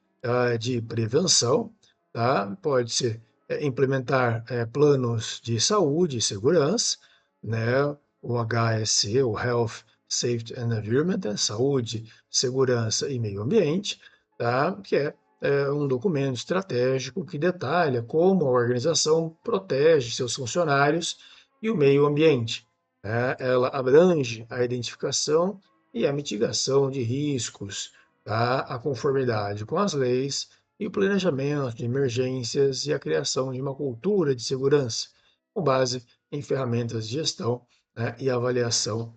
de prevenção, tá? Pode-se implementar planos de saúde e segurança, né? O HSE, o Health, Safety and Environment, saúde, segurança e meio ambiente, tá? Que é um documento estratégico que detalha como a organização protege seus funcionários e o meio ambiente, né? Ela abrange a identificação e a mitigação de riscos, tá? A conformidade com as leis e o planejamento de emergências e a criação de uma cultura de segurança, com base em ferramentas de gestão, né, e avaliação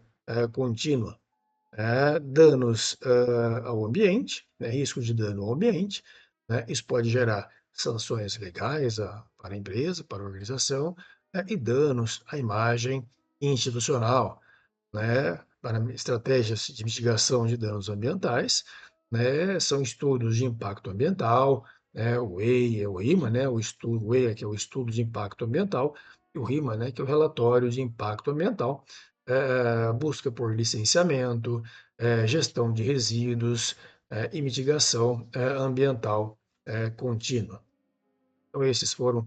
contínua. Danos ao ambiente, né, risco de dano ao ambiente, né, isso pode gerar sanções legais para a empresa, para a organização, né, e danos à imagem institucional, né, para estratégias de mitigação de danos ambientais, né, são estudos de impacto ambiental, né, o EI é o RIMA, né, o EIA, que é o estudo de impacto ambiental, e o RIMA, né, que é o relatório de impacto ambiental, busca por licenciamento, gestão de resíduos, e mitigação ambiental contínua. Então, esses foram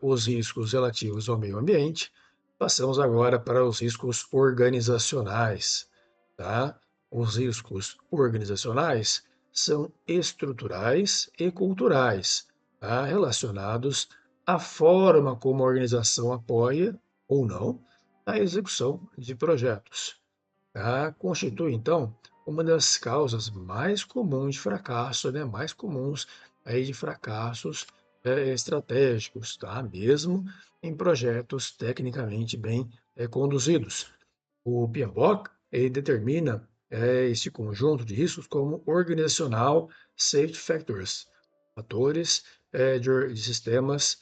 os riscos relativos ao meio ambiente. Passamos agora para os riscos organizacionais, tá? Os riscos organizacionais são estruturais e culturais, tá? Relacionados à forma como a organização apoia ou não a execução de projetos, tá? Constitui, então, uma das causas mais comuns de fracasso, né? Mais comuns aí de fracassos estratégicos, tá? Mesmo em projetos tecnicamente bem conduzidos. O PMBOK ele determina esse conjunto de riscos como organizacional safety factors, fatores de sistemas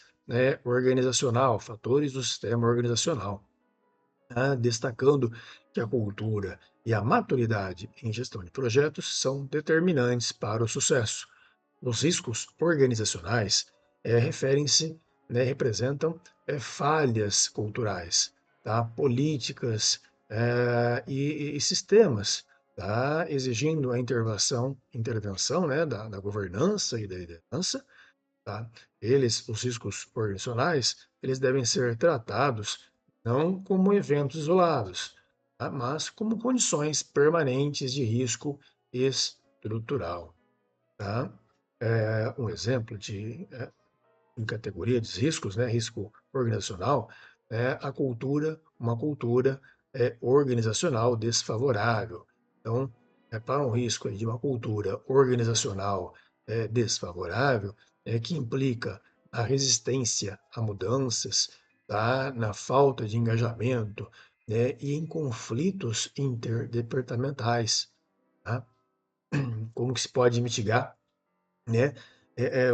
organizacional, fatores do sistema organizacional, tá? Destacando que a cultura e a maturidade em gestão de projetos são determinantes para o sucesso. Os riscos organizacionais referem-se, né, representam falhas culturais, tá? Políticas e sistemas, tá? Exigindo a intervenção, né, da governança e da liderança, tá? Os riscos organizacionais, eles devem ser tratados não como eventos isolados, tá? Mas como condições permanentes de risco estrutural, tá? Um exemplo em categoria de riscos, né, risco organizacional, uma cultura organizacional desfavorável. Então, para um risco aí de uma cultura organizacional desfavorável, que implica a resistência a mudanças, tá, na falta de engajamento, né, e em conflitos interdepartamentais, tá? Como que se pode mitigar, né,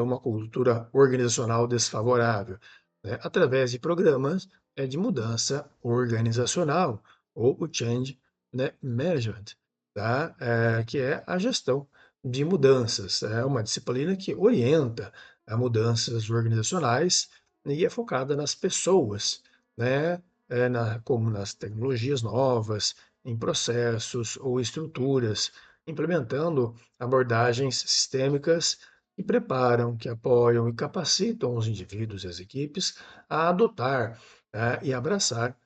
uma cultura organizacional desfavorável, né, através de programas de mudança organizacional, ou o Change, né, Management, tá? Que é a gestão de mudanças. É uma disciplina que orienta a mudanças organizacionais e é focada nas pessoas, né, como nas tecnologias novas, em processos ou estruturas, implementando abordagens sistêmicas que preparam, que apoiam e capacitam os indivíduos e as equipes a adotar e abraçar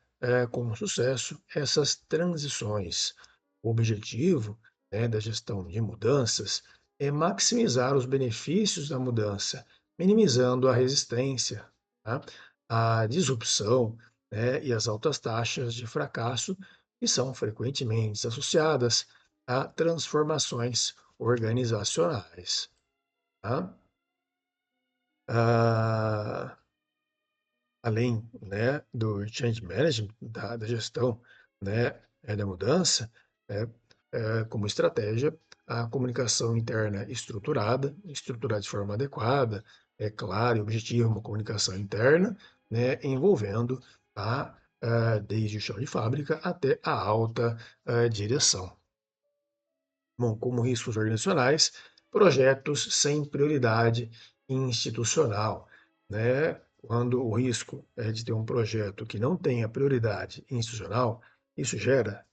com sucesso essas transições. O objetivo, né, da gestão de mudanças é maximizar os benefícios da mudança, minimizando a resistência, tá? A disrupção, né, e as altas taxas de fracasso que são frequentemente associadas a transformações organizacionais, tá? Ah, além, né, do change management, da gestão, né, da mudança, né, como estratégia, a comunicação interna estruturada de forma adequada, é clara e objetiva, uma comunicação interna, né, envolvendo desde o chão de fábrica até a alta direção. Bom, como riscos organizacionais, projetos sem prioridade institucional, né? Quando o risco é de ter um projeto que não tenha prioridade institucional, isso gera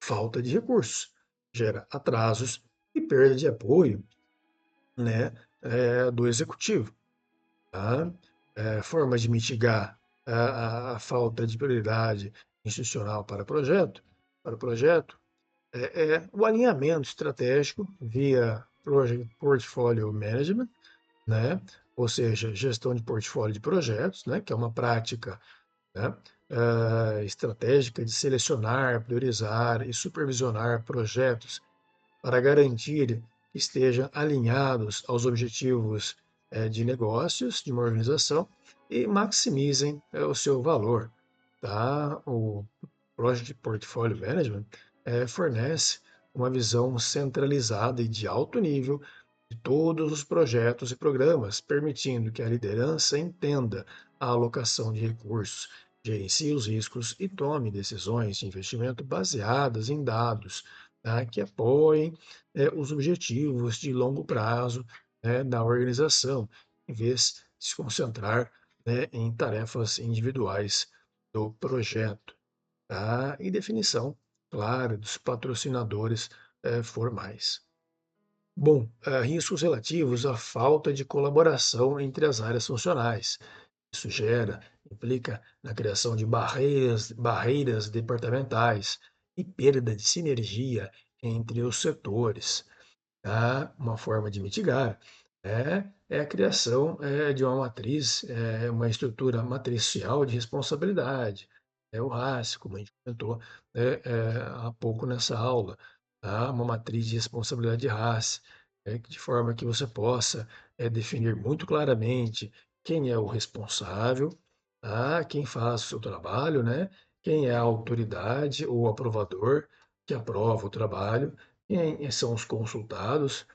falta de recursos, gera atrasos e perda de apoio, né, do executivo, tá? Formas de mitigar a falta de prioridade institucional para o projeto o alinhamento estratégico via Project Portfolio Management, né? Ou seja, gestão de portfólio de projetos, né? Que é uma prática, né, estratégica de selecionar, priorizar e supervisionar projetos para garantir que estejam alinhados aos objetivos de negócios de uma organização e maximizem o seu valor, tá? O Project Portfolio Management fornece uma visão centralizada e de alto nível de todos os projetos e programas, permitindo que a liderança entenda a alocação de recursos, gerencie os riscos e tome decisões de investimento baseadas em dados, tá, que apoiem os objetivos de longo prazo, da organização, em vez de se concentrar, em tarefas individuais do projeto, tá? E definição clara dos patrocinadores formais. Bom, riscos relativos à falta de colaboração entre as áreas funcionais. Isso implica na criação de barreiras departamentais e perda de sinergia entre os setores. Tá? Uma forma de mitigar é a criação de uma matriz, uma estrutura matricial de responsabilidade, o RACE, como a gente comentou há pouco nessa aula, tá? Uma matriz de responsabilidade de RACE, de forma que você possa definir muito claramente quem é o responsável, tá? Quem faz o seu trabalho, né? Quem é a autoridade ou aprovador que aprova o trabalho, quem são os consultados,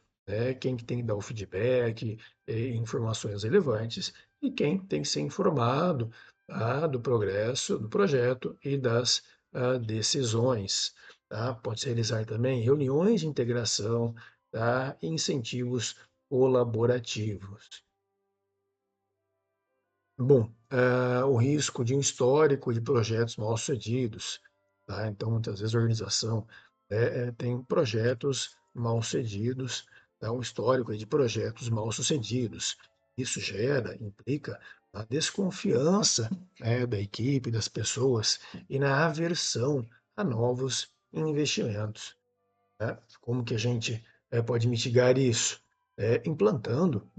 quem que tem que dar o feedback, informações relevantes, e quem tem que ser informado, tá, do progresso do projeto e das decisões. Tá? Pode-se realizar também reuniões de integração, tá, e incentivos colaborativos. Bom, o risco de um histórico de projetos mal-sucedidos, tá? Então, muitas vezes a organização tem projetos mal-sucedidos, tá? Um histórico aí de projetos mal-sucedidos. Isso implica a desconfiança, da equipe, das pessoas e na aversão a novos investimentos, né? Como que a gente pode mitigar isso? Implantando,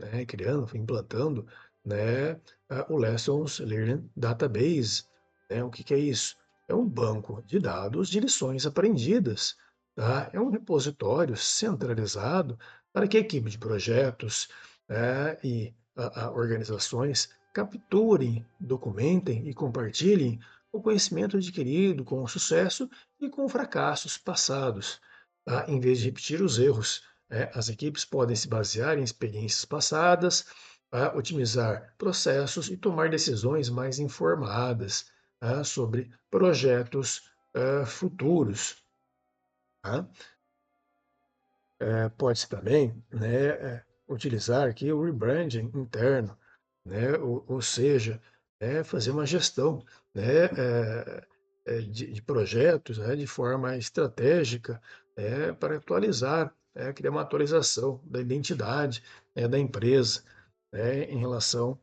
né, o Lessons Learned Database. Né? O que que é isso? É um banco de dados de lições aprendidas. Tá? É um repositório centralizado para que a equipe de projetos e organizações capturem, documentem e compartilhem o conhecimento adquirido com o sucesso e com fracassos passados, tá? Em vez de repetir os erros, as equipes podem se basear em experiências passadas, tá? Otimizar processos e tomar decisões mais informadas, tá? Sobre projetos futuros. Tá? Pode-se também, utilizar aqui o rebranding interno, né? Ou seja, fazer uma gestão, né? De projetos, né? De forma estratégica, para atualizar, criar uma atualização da identidade, da empresa, em relação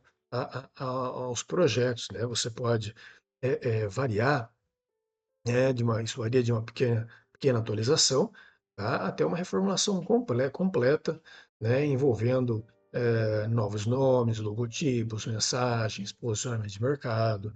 aos projetos, né? Você pode variar, isso varia de uma pequena atualização, tá, até uma reformulação completa, né, envolvendo novos nomes, logotipos, mensagens, posicionamento de mercado,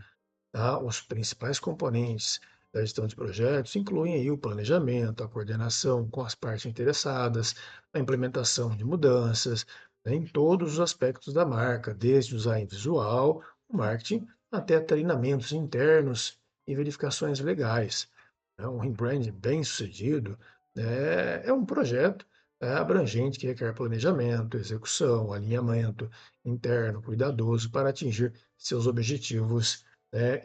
tá? Os principais componentes da gestão de projetos incluem aí o planejamento, a coordenação com as partes interessadas, a implementação de mudanças, né, em todos os aspectos da marca, desde o design visual, o marketing, até treinamentos internos e verificações legais. Né? Um rebranding bem-sucedido é um projeto abrangente que requer planejamento, execução, alinhamento interno cuidadoso para atingir seus objetivos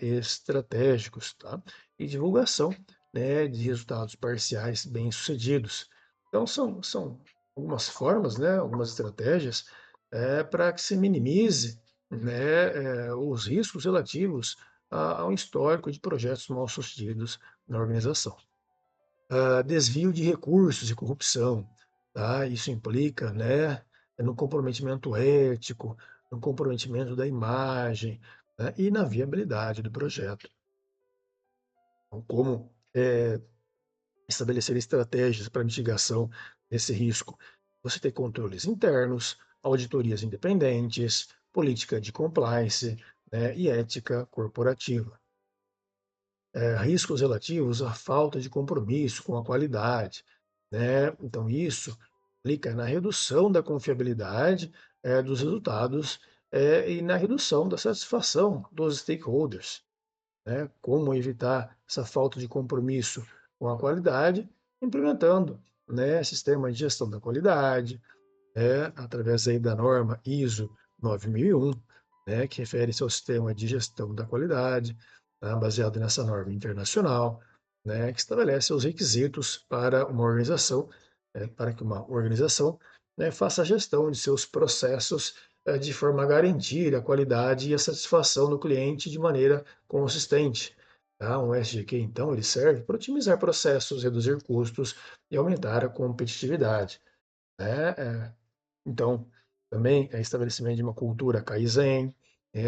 estratégicos, tá? E divulgação, de resultados parciais bem-sucedidos. Então, são algumas formas, né, algumas estratégias para que se minimize, os riscos relativos ao histórico de projetos mal-sucedidos na organização. Desvio de recursos e corrupção, tá? Isso implica, no comprometimento ético, no comprometimento da imagem, né, e na viabilidade do projeto. Então, como estabelecer estratégias para mitigação desse risco? Você tem controles internos, auditorias independentes, política de compliance, e ética corporativa. Riscos relativos à falta de compromisso com a qualidade, né? Então, isso implica na redução da confiabilidade dos resultados e na redução da satisfação dos stakeholders, né? Como evitar essa falta de compromisso com a qualidade, implementando, sistema de gestão da qualidade, através aí da norma ISO 9001, que refere-se ao sistema de gestão da qualidade, né, baseado nessa norma internacional, né, que estabelece os requisitos para uma organização, para que uma organização, né, faça a gestão de seus processos de forma a garantir a qualidade e a satisfação do cliente de maneira consistente. Tá? Um SGQ, então, ele serve para otimizar processos, reduzir custos e aumentar a competitividade, né? Então, também é estabelecimento de uma cultura Kaizen,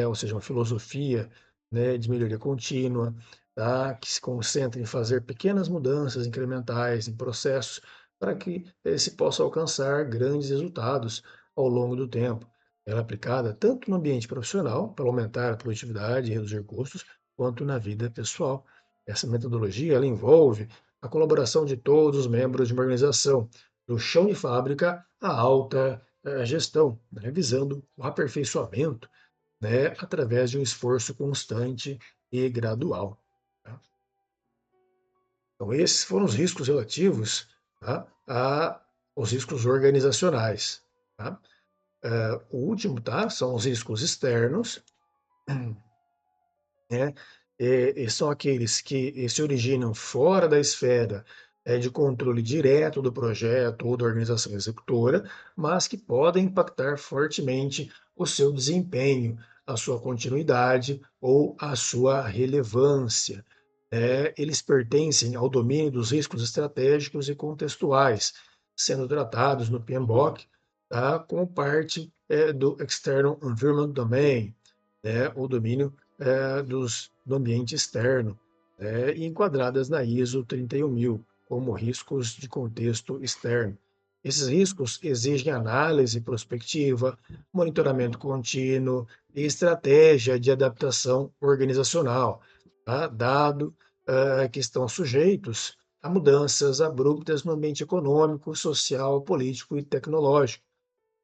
ou seja, uma filosofia, né, de melhoria contínua, tá? Que se concentra em fazer pequenas mudanças incrementais em processos para que se possa alcançar grandes resultados ao longo do tempo. Ela é aplicada tanto no ambiente profissional, para aumentar a produtividade e reduzir custos, quanto na vida pessoal. Essa metodologia ela envolve a colaboração de todos os membros de uma organização, do chão de fábrica à alta gestão, né, visando o aperfeiçoamento, né, através de um esforço constante e gradual. Tá? Então, esses foram os riscos relativos, tá, aos riscos organizacionais. Tá? O último, tá, são os riscos externos, né? E são aqueles que se originam fora da esfera de controle direto do projeto ou da organização executora, mas que podem impactar fortemente o seu desempenho, a sua continuidade ou a sua relevância. Eles pertencem ao domínio dos riscos estratégicos e contextuais, sendo tratados no PMBOK, tá, como parte do External Environment Domain, né, o domínio do ambiente externo, e enquadradas na ISO 31000 como riscos de contexto externo. Esses riscos exigem análise prospectiva, monitoramento contínuo e estratégia de adaptação organizacional, tá? Dado que estão sujeitos a mudanças abruptas no ambiente econômico, social, político e tecnológico.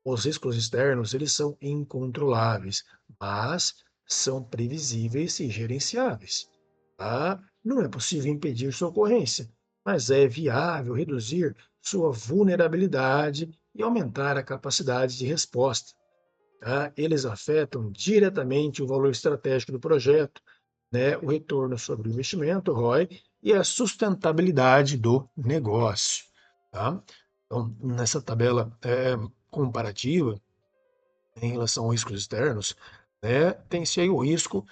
Os riscos externos, eles são incontroláveis, mas são previsíveis e gerenciáveis. Tá? Não é possível impedir sua ocorrência, mas é viável reduzir sua vulnerabilidade e aumentar a capacidade de resposta. Tá? Eles afetam diretamente o valor estratégico do projeto, né, o retorno sobre o investimento, ROI, e a sustentabilidade do negócio. Tá? Então, nessa tabela comparativa, em relação aos riscos externos, né, tem-se aí o risco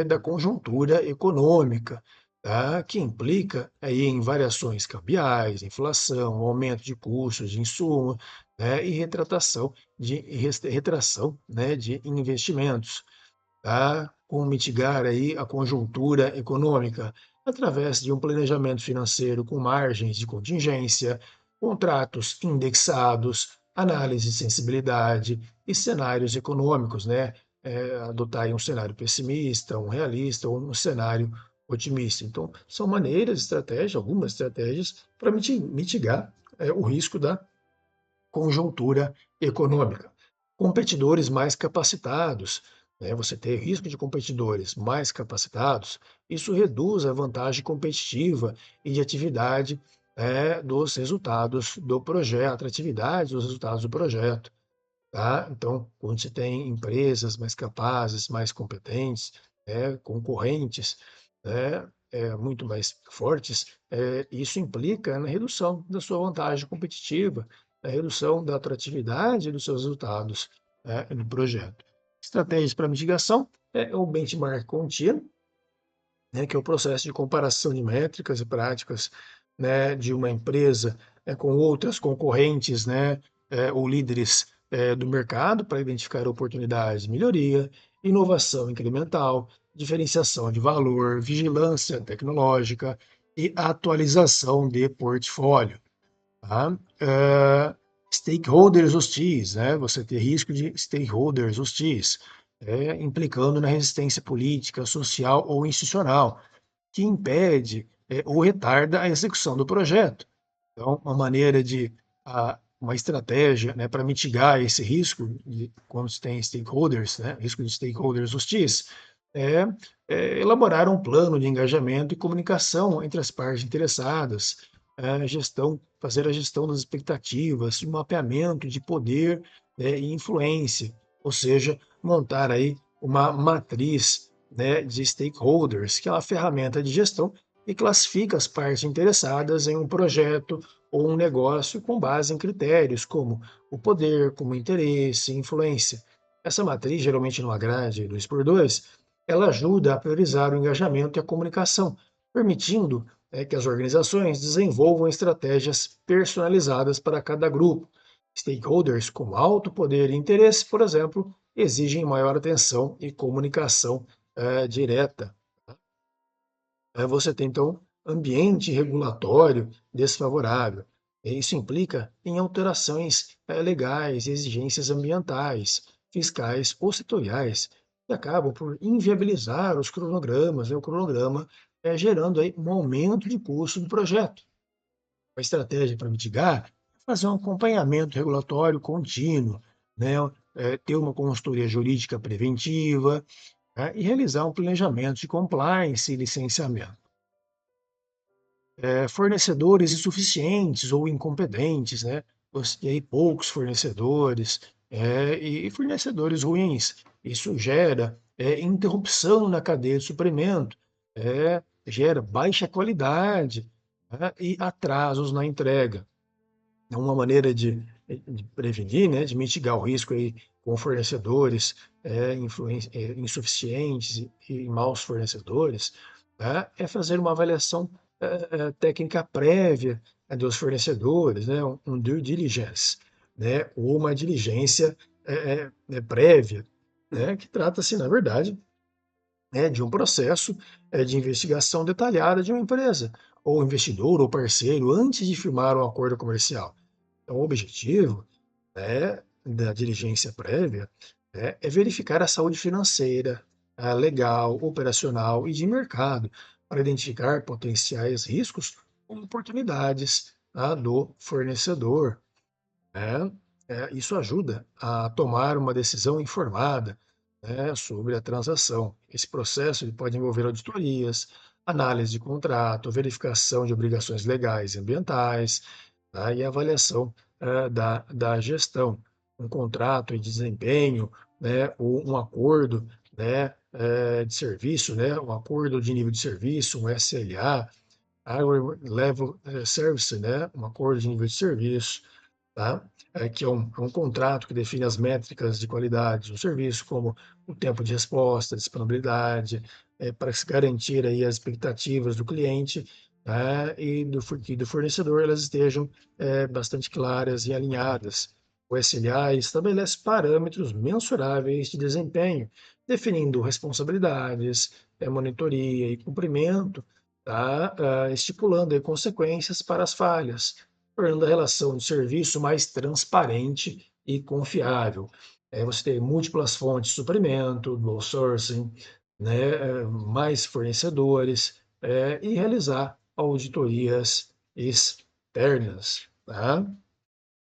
da conjuntura econômica, tá, que implica aí em variações cambiais, inflação, aumento de custos de insumo, né, e retração, né, de investimentos, tá? Como mitigar aí a conjuntura econômica através de um planejamento financeiro com margens de contingência, contratos indexados, análise de sensibilidade e cenários econômicos, né? Adotar aí um cenário pessimista, um realista ou um cenário otimista. Então, são maneiras, estratégias, algumas estratégias para mitigar o risco da conjuntura econômica. Competidores mais capacitados, né? Você ter risco de competidores mais capacitados, isso reduz a vantagem competitiva e de atividade dos resultados do projeto, atratividade dos resultados do projeto. Tá? Então, quando você tem empresas mais capazes, mais competentes, concorrentes, muito mais fortes, isso implica na redução da sua vantagem competitiva, na redução da atratividade dos seus resultados, no projeto. Estratégias para mitigação é o benchmark contínuo, né, que é o processo de comparação de métricas e práticas, né, de uma empresa com outras concorrentes, né, ou líderes do mercado para identificar oportunidades de melhoria, inovação incremental, diferenciação de valor, vigilância tecnológica e atualização de portfólio. Tá? Stakeholders hostis, né? Você ter risco de stakeholders hostis, implicando na resistência política, social ou institucional, que impede ou retarda a execução do projeto. Então, uma maneira de uma estratégia, né, para mitigar esse risco quando se tem stakeholders, né, risco de stakeholders hostis, é, elaborar um plano de engajamento e comunicação entre as partes interessadas, fazer a gestão das expectativas, um mapeamento de poder, e influência, ou seja, montar aí uma matriz né, de stakeholders, que é uma ferramenta de gestão que classifica as partes interessadas em um projeto ou um negócio com base em critérios como o poder, como interesse, influência. Essa matriz, geralmente numa grade 2x2, ela ajuda a priorizar o engajamento e a comunicação, permitindo que as organizações desenvolvam estratégias personalizadas para cada grupo. Stakeholders com alto poder e interesse, por exemplo, exigem maior atenção e comunicação direta. Você tem, então, ambiente regulatório desfavorável. Isso implica em alterações legais, exigências ambientais, fiscais ou setoriais, que acabam por inviabilizar os cronogramas, né, o cronograma, gerando aí um aumento de custo do projeto. A estratégia para mitigar é fazer um acompanhamento regulatório contínuo, né, ter uma consultoria jurídica preventiva, né, e realizar um planejamento de compliance e licenciamento. Fornecedores insuficientes ou incompetentes, né? Você tem aí poucos fornecedores e fornecedores ruins. Isso gera interrupção na cadeia de suprimento, gera baixa qualidade, né, e atrasos na entrega. É uma maneira de prevenir, né, de mitigar o risco aí com fornecedores insuficientes e maus fornecedores, tá? É fazer uma avaliação técnica prévia dos fornecedores, né, um due diligence, né, ou uma diligência prévia, né, que trata-se, na verdade, de um processo de investigação detalhada de uma empresa, ou investidor ou parceiro, antes de firmar um acordo comercial. Então, o objetivo, da diligência prévia é verificar a saúde financeira, a legal, operacional e de mercado, para identificar potenciais riscos ou oportunidades, do fornecedor, né? Isso ajuda a tomar uma decisão informada, né, sobre a transação. Esse processo ele pode envolver auditorias, análise de contrato, verificação de obrigações legais e ambientais, tá, e avaliação da gestão. Um contrato de desempenho, né, ou um acordo, né, de serviço, né, um acordo de nível de serviço, um SLA, Hour Level Service, né, um acordo de nível de serviço, tá? Que é um contrato que define as métricas de qualidade do serviço, como o tempo de resposta, disponibilidade, para se garantir aí as expectativas do cliente, né, e do fornecedor, elas estejam bastante claras e alinhadas. O SLA estabelece parâmetros mensuráveis de desempenho, definindo responsabilidades, monitoria e cumprimento, tá? Estipulando aí consequências para as falhas, tornando a relação de serviço mais transparente e confiável. Você tem múltiplas fontes de suprimento, dual sourcing, né, mais fornecedores, e realizar auditorias externas. Tá?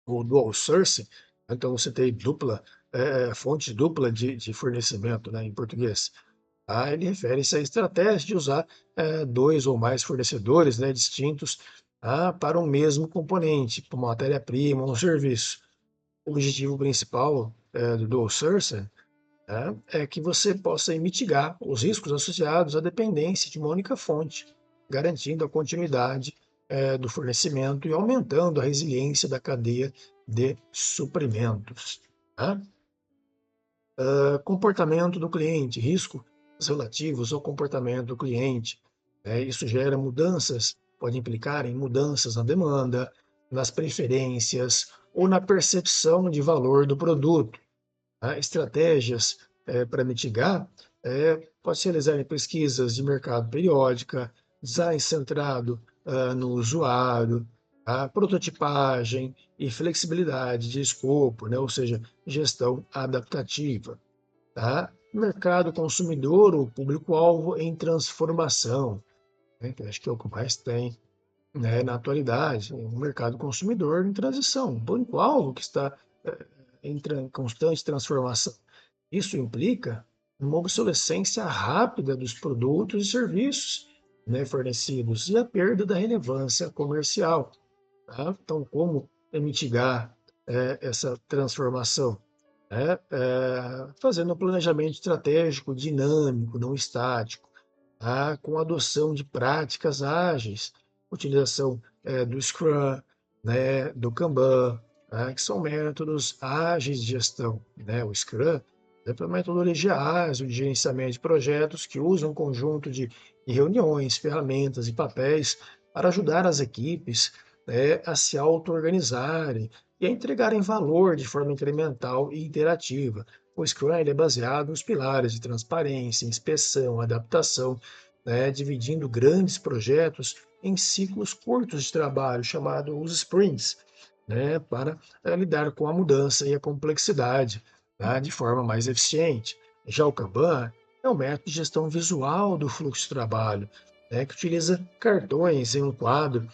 O dual sourcing, então você tem fonte dupla de fornecimento, né, em português. Tá? Ele refere-se à estratégia de usar dois ou mais fornecedores, né, distintos, para um mesmo componente, como matéria-prima ou um serviço. O objetivo principal do dual sourcing, é que você possa aí mitigar os riscos associados à dependência de uma única fonte, garantindo a continuidade do fornecimento e aumentando a resiliência da cadeia de suprimentos. Tá? Comportamento do cliente, riscos relativos ao comportamento do cliente. Isso gera mudanças, pode implicar em mudanças na demanda, nas preferências ou na percepção de valor do produto. Tá? Estratégias para mitigar pode se realizar em pesquisas de mercado periódica, design centrado no usuário, tá? Prototipagem e flexibilidade de escopo, né? Ou seja, gestão adaptativa. Tá? Mercado consumidor, o público-alvo em transformação, né? Que eu acho que é o que mais tem, né, na atualidade, o mercado consumidor em transição, um público-alvo que está em constante transformação. Isso implica uma obsolescência rápida dos produtos e serviços, né, fornecidos e a perda da relevância comercial. Tá? Então, como mitigar essa transformação? né, fazendo um planejamento estratégico dinâmico, não estático, tá, com a adoção de práticas ágeis, utilização do Scrum, né, do Kanban, tá, que são métodos ágeis de gestão, né? O Scrum é uma metodologia ágil de gerenciamento de projetos que usa um conjunto de reuniões, ferramentas e papéis para ajudar as equipes, né, a se auto-organizarem e a entregarem valor de forma incremental e interativa. O Scrum ele é baseado nos pilares de transparência, inspeção, adaptação, né, dividindo grandes projetos em ciclos curtos de trabalho, chamados os sprints, né, para lidar com a mudança e a complexidade, tá, de forma mais eficiente. Já o Kanban é um método de gestão visual do fluxo de trabalho, né, que utiliza cartões em um quadro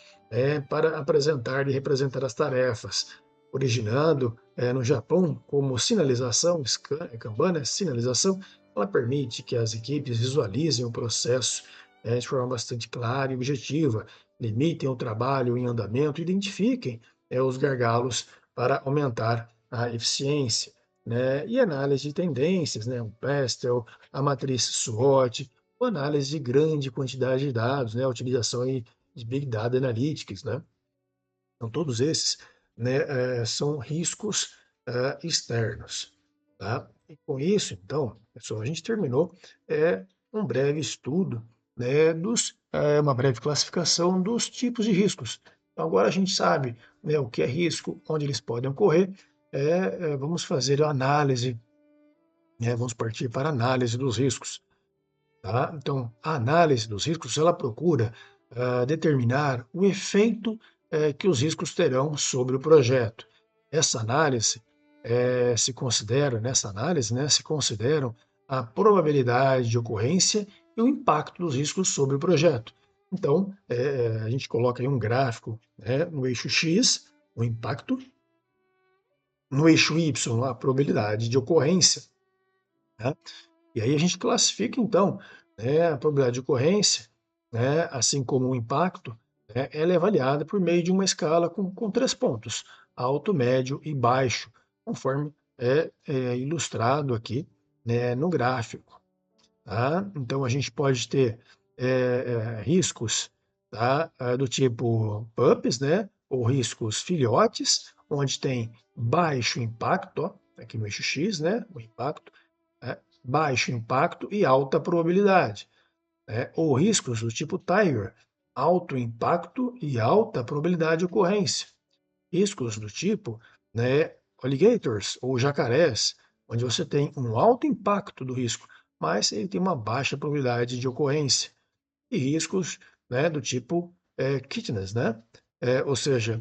para apresentar e representar as tarefas, originando no Japão como sinalização, Kanban, né, sinalização, ela permite que as equipes visualizem o processo de forma bastante clara e objetiva, limitem o trabalho em andamento, identifiquem os gargalos para aumentar a eficiência, né? E análise de tendências, né? O Pestel, a matriz SWOT, ou análise de grande quantidade de dados, né? A utilização aí de Big Data Analytics, né? Então, todos esses, né, são riscos externos, tá? E com isso, então, pessoal, a gente terminou um breve estudo, né, uma breve classificação dos tipos de riscos. Então, agora a gente sabe, né, o que é risco, onde eles podem ocorrer. Vamos fazer a análise, né, vamos partir para a análise dos riscos. Tá? Então, a análise dos riscos, ela procura determinar o efeito que os riscos terão sobre o projeto. Essa análise nessa análise, né, se consideram a probabilidade de ocorrência e o impacto dos riscos sobre o projeto. Então, a gente coloca aí um gráfico, né, no eixo X, o impacto, no eixo Y, a probabilidade de ocorrência, né? E aí a gente classifica, então, né, a probabilidade de ocorrência, né, assim como o impacto, né, ela é avaliada por meio de uma escala com 3 pontos, alto, médio e baixo, conforme é ilustrado aqui, né, no gráfico. Tá? Então, a gente pode ter riscos, tá, do tipo pups, né, ou riscos filhotes, onde tem baixo impacto, ó, aqui no eixo X, né, o impacto, baixo impacto e alta probabilidade, né? Ou riscos do tipo Tiger, alto impacto e alta probabilidade de ocorrência. Riscos do tipo, né, alligators ou jacarés, onde você tem um alto impacto do risco, mas ele tem uma baixa probabilidade de ocorrência. E riscos, né, do tipo kittens, né? Ou seja,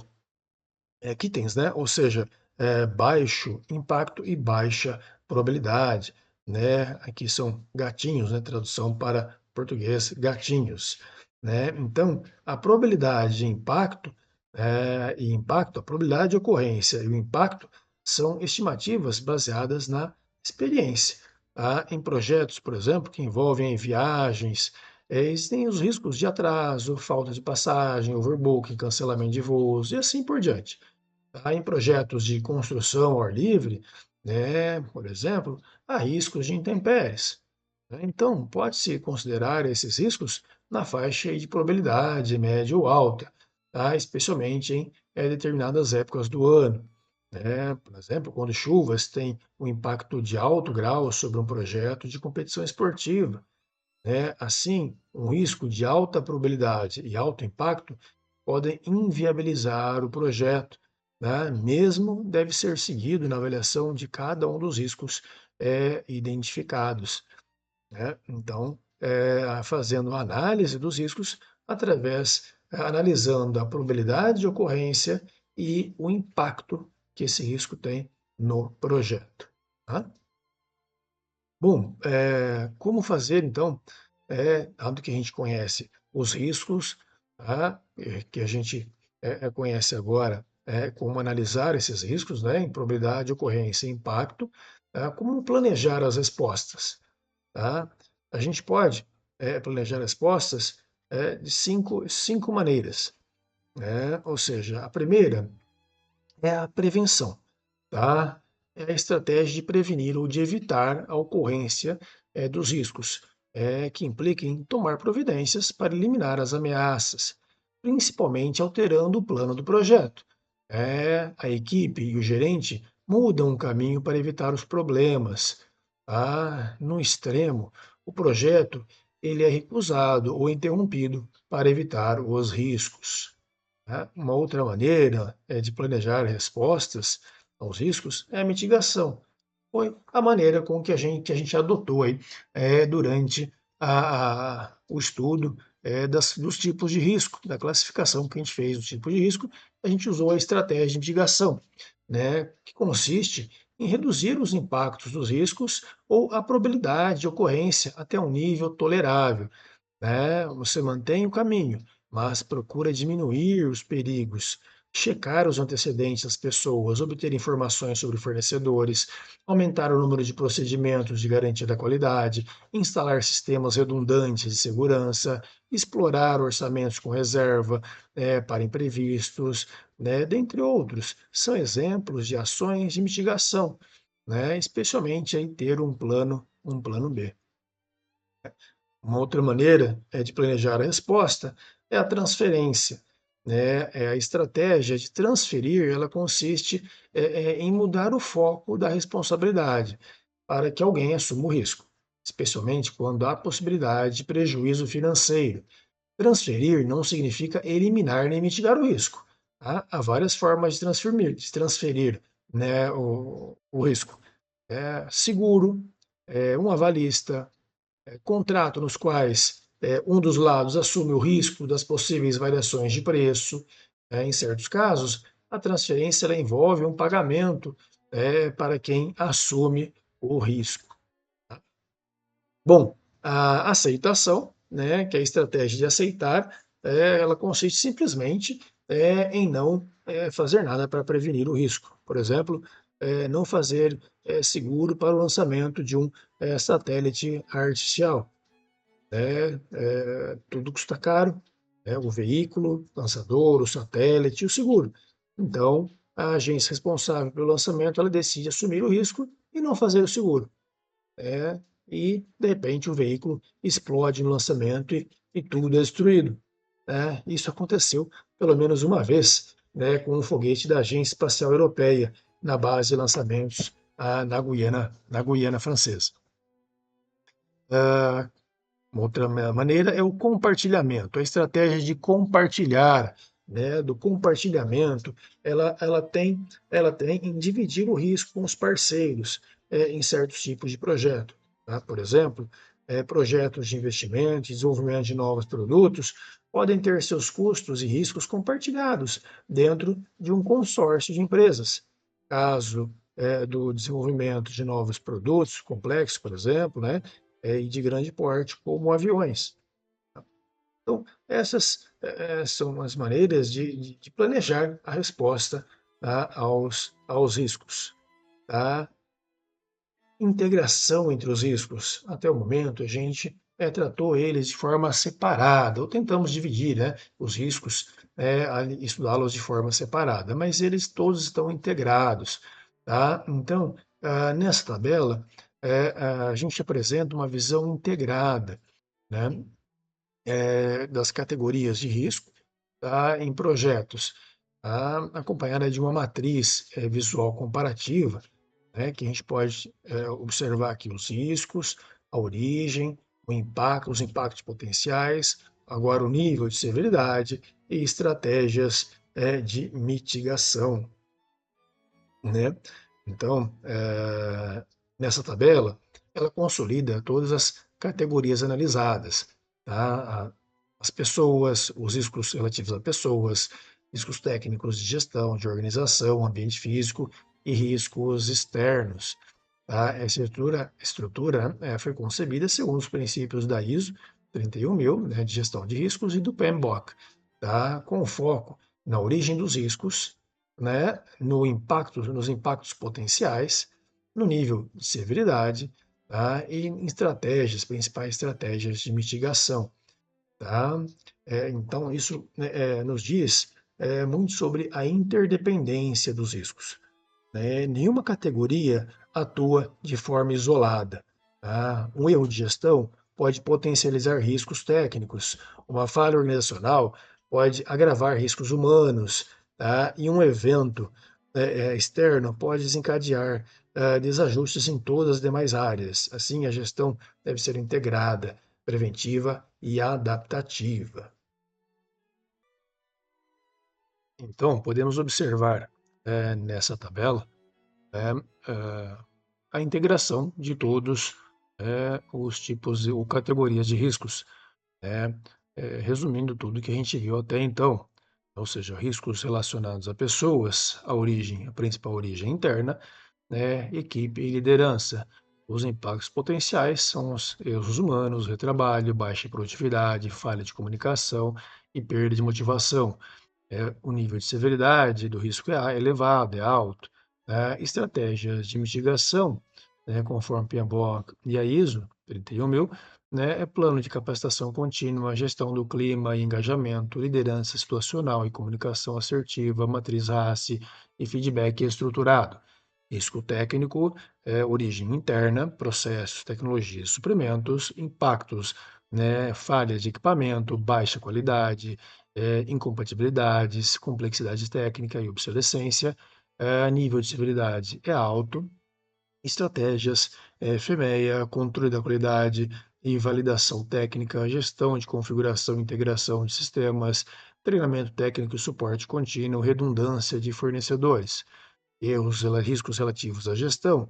kittens, né? Ou seja, baixo impacto e baixa probabilidade, né? Aqui são gatinhos, né? Tradução para português, gatinhos, né? Então, a probabilidade de impacto a probabilidade de ocorrência e o impacto são estimativas baseadas na experiência, tá? Em projetos, por exemplo, que envolvem viagens, existem os riscos de atraso, falta de passagem, overbooking, cancelamento de voos e assim por diante. Tá? Em projetos de construção ao ar livre, né, por exemplo, há riscos de intempéries, né? Então, pode-se considerar esses riscos na faixa de probabilidade média ou alta, tá? Especialmente em determinadas épocas do ano, né? Por exemplo, quando chuvas têm um impacto de alto grau sobre um projeto de competição esportiva, né? Assim, um risco de alta probabilidade e alto impacto podem inviabilizar o projeto, né? Mesmo deve ser seguido na avaliação de cada um dos riscos identificados, né? Então, fazendo a análise dos riscos analisando a probabilidade de ocorrência e o impacto que esse risco tem no projeto, tá? Bom, como fazer então, dado que a gente conhece os riscos, tá, que a gente conhece agora, como analisar esses riscos, né, em probabilidade, ocorrência e impacto, tá, como planejar as respostas, tá? A gente pode planejar respostas de cinco maneiras, né? Ou seja, a primeira é a prevenção, tá? é a estratégia de prevenir ou de evitar a ocorrência dos riscos, que implica em tomar providências para eliminar as ameaças, principalmente alterando o plano do projeto. A equipe e o gerente mudam o caminho para evitar os problemas. No extremo, o projeto ele é recusado ou interrompido para evitar os riscos. Uma outra maneira de planejar respostas aos riscos é a mitigação. Foi a maneira com que a gente adotou aí, durante o estudo dos tipos de risco, da classificação que a gente fez do tipo de risco, a gente usou a estratégia de mitigação, né, que consiste em reduzir os impactos dos riscos ou a probabilidade de ocorrência até um nível tolerável, né? Você mantém o caminho, mas procura diminuir os perigos, checar os antecedentes das pessoas, obter informações sobre fornecedores, aumentar o número de procedimentos de garantia da qualidade, instalar sistemas redundantes de segurança, explorar orçamentos com reserva, para imprevistos, né, dentre outros. São exemplos de ações de mitigação, né, especialmente aí ter um plano B. Uma outra maneira de planejar a resposta é a transferência, né? A estratégia de transferir, ela consiste em mudar o foco da responsabilidade para que alguém assuma o risco, especialmente quando há possibilidade de prejuízo financeiro. Transferir não significa eliminar nem mitigar o risco. Tá? Há várias formas de transferir, né, o risco. Seguro, um avalista, contrato nos quais um dos lados assume o risco das possíveis variações de preço. Em certos casos, a transferência ela envolve um pagamento para quem assume o risco. Bom, a aceitação, né, que é a estratégia de aceitar, ela consiste simplesmente em não fazer nada para prevenir o risco. Por exemplo, não fazer seguro para o lançamento de um satélite artificial. Tudo custa caro, o veículo, o lançador, o satélite e o seguro. Então, a agência responsável pelo lançamento, ela decide assumir o risco e não fazer o seguro. E, de repente, o veículo explode no lançamento e tudo é destruído. Isso aconteceu pelo menos uma vez, com um foguete da Agência Espacial Europeia na base de lançamentos na Guiana Francesa. Ah, Uma outra maneira é o compartilhamento, a estratégia de compartilhar, né, do compartilhamento, ela tem em dividir o risco com os parceiros em certos tipos de projeto. Tá? Por exemplo, projetos de investimento, desenvolvimento de novos produtos podem ter seus custos e riscos compartilhados dentro de um consórcio de empresas. Caso do desenvolvimento de novos produtos complexos, por exemplo, né, e de grande porte, como aviões. Então, essas são as maneiras de planejar a resposta, tá, aos riscos. Tá? Integração entre os riscos. Até o momento, a gente tratou eles de forma separada, ou tentamos dividir, né, os riscos, estudá-los de forma separada, mas eles todos estão integrados. Tá? Então, nessa tabela, a gente apresenta uma visão integrada, né, das categorias de risco, tá, em projetos, tá, acompanhada de uma matriz visual comparativa, né, que a gente pode observar aqui os riscos, a origem, os impactos potenciais, agora o nível de severidade e estratégias de mitigação, né? Então, nessa tabela, ela consolida todas as categorias analisadas, tá? As pessoas, os riscos relativos a pessoas, riscos técnicos de gestão, de organização, ambiente físico e riscos externos. Tá? Essa estrutura foi concebida segundo os princípios da ISO 31000, né, de gestão de riscos, e do PMBOK, tá? Com foco na origem dos riscos, né, nos impactos potenciais, no nível de severidade, tá? E em principais estratégias de mitigação. Tá? Então, isso, né, nos diz muito sobre a interdependência dos riscos. né? Nenhuma categoria atua de forma isolada, tá? Um erro de gestão pode potencializar riscos técnicos, uma falha organizacional pode agravar riscos humanos, tá? E um evento externo pode desencadear desajustes em todas as demais áreas. Assim, a gestão deve ser integrada, preventiva e adaptativa. Então, podemos observar nessa tabela né, eh, a integração de todos os tipos ou categorias de riscos, né, resumindo tudo que a gente viu até então, ou seja, riscos relacionados a pessoas, a principal origem interna, né, equipe e liderança. Os impactos potenciais são os erros humanos, retrabalho, baixa produtividade, falha de comunicação e perda de motivação. O nível de severidade do risco é elevado, é alto. Né? Estratégias de mitigação, né, conforme PMBOK e a ISO 31000, né, é plano de capacitação contínua, gestão do clima e engajamento, liderança situacional e comunicação assertiva, matriz RACI e feedback estruturado. Risco técnico, origem interna, processos, tecnologias, suprimentos, impactos, né, falhas de equipamento, baixa qualidade, incompatibilidades, complexidade técnica e obsolescência, nível de severidade é alto, estratégias, FMEA, controle da qualidade e validação técnica, gestão de configuração e integração de sistemas, treinamento técnico e suporte contínuo, redundância de fornecedores. Riscos relativos à gestão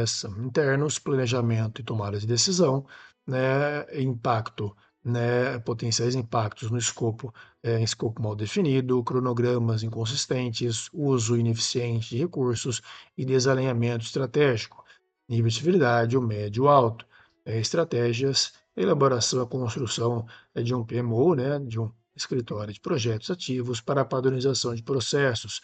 são internos, planejamento e tomada de decisão, né, impacto, né, potenciais impactos no escopo, em escopo mal definido, cronogramas inconsistentes, uso ineficiente de recursos e desalinhamento estratégico, nível de severidade, o médio alto, estratégias, elaboração e construção de um PMO, né, de um escritório de projetos ativos para a padronização de processos,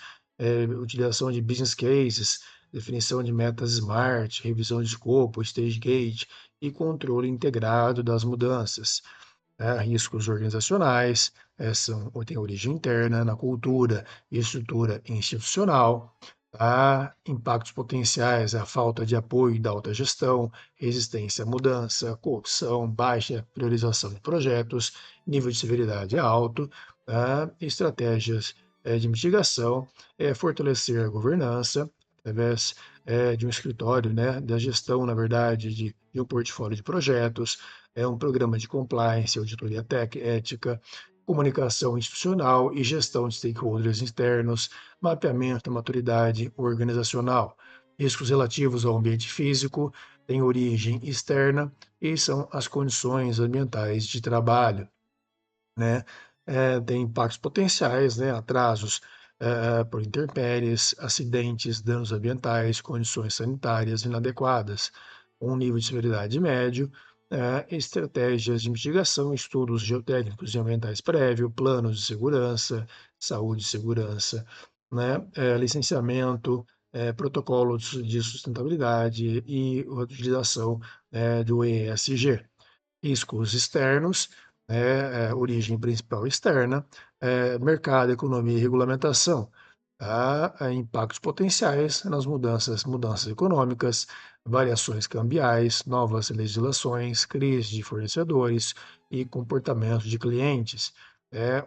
utilização de business cases, definição de metas SMART, revisão de escopo, stage gate e controle integrado das mudanças. Riscos organizacionais, têm origem interna na cultura e estrutura institucional. Impactos potenciais, a falta de apoio da alta gestão, resistência à mudança, corrupção, baixa priorização de projetos, nível de severidade alto, estratégias de mitigação, fortalecer a governança, através de um escritório, né, da gestão, na verdade, de um portfólio de projetos, um programa de compliance, auditoria ética, comunicação institucional e gestão de stakeholders externos, mapeamento da maturidade organizacional. Riscos relativos ao ambiente físico têm origem externa e são as condições ambientais de trabalho, né? Tem impactos potenciais, né? Atrasos por intempéries, acidentes, danos ambientais, condições sanitárias inadequadas, um nível de severidade médio, estratégias de mitigação, estudos geotécnicos e ambientais prévio, planos de segurança, saúde e segurança, né? Licenciamento, protocolos de sustentabilidade e utilização do ESG. Riscos externos, origem principal externa, mercado, economia e regulamentação. Impactos potenciais nas mudanças econômicas, variações cambiais, novas legislações, crise de fornecedores e comportamento de clientes.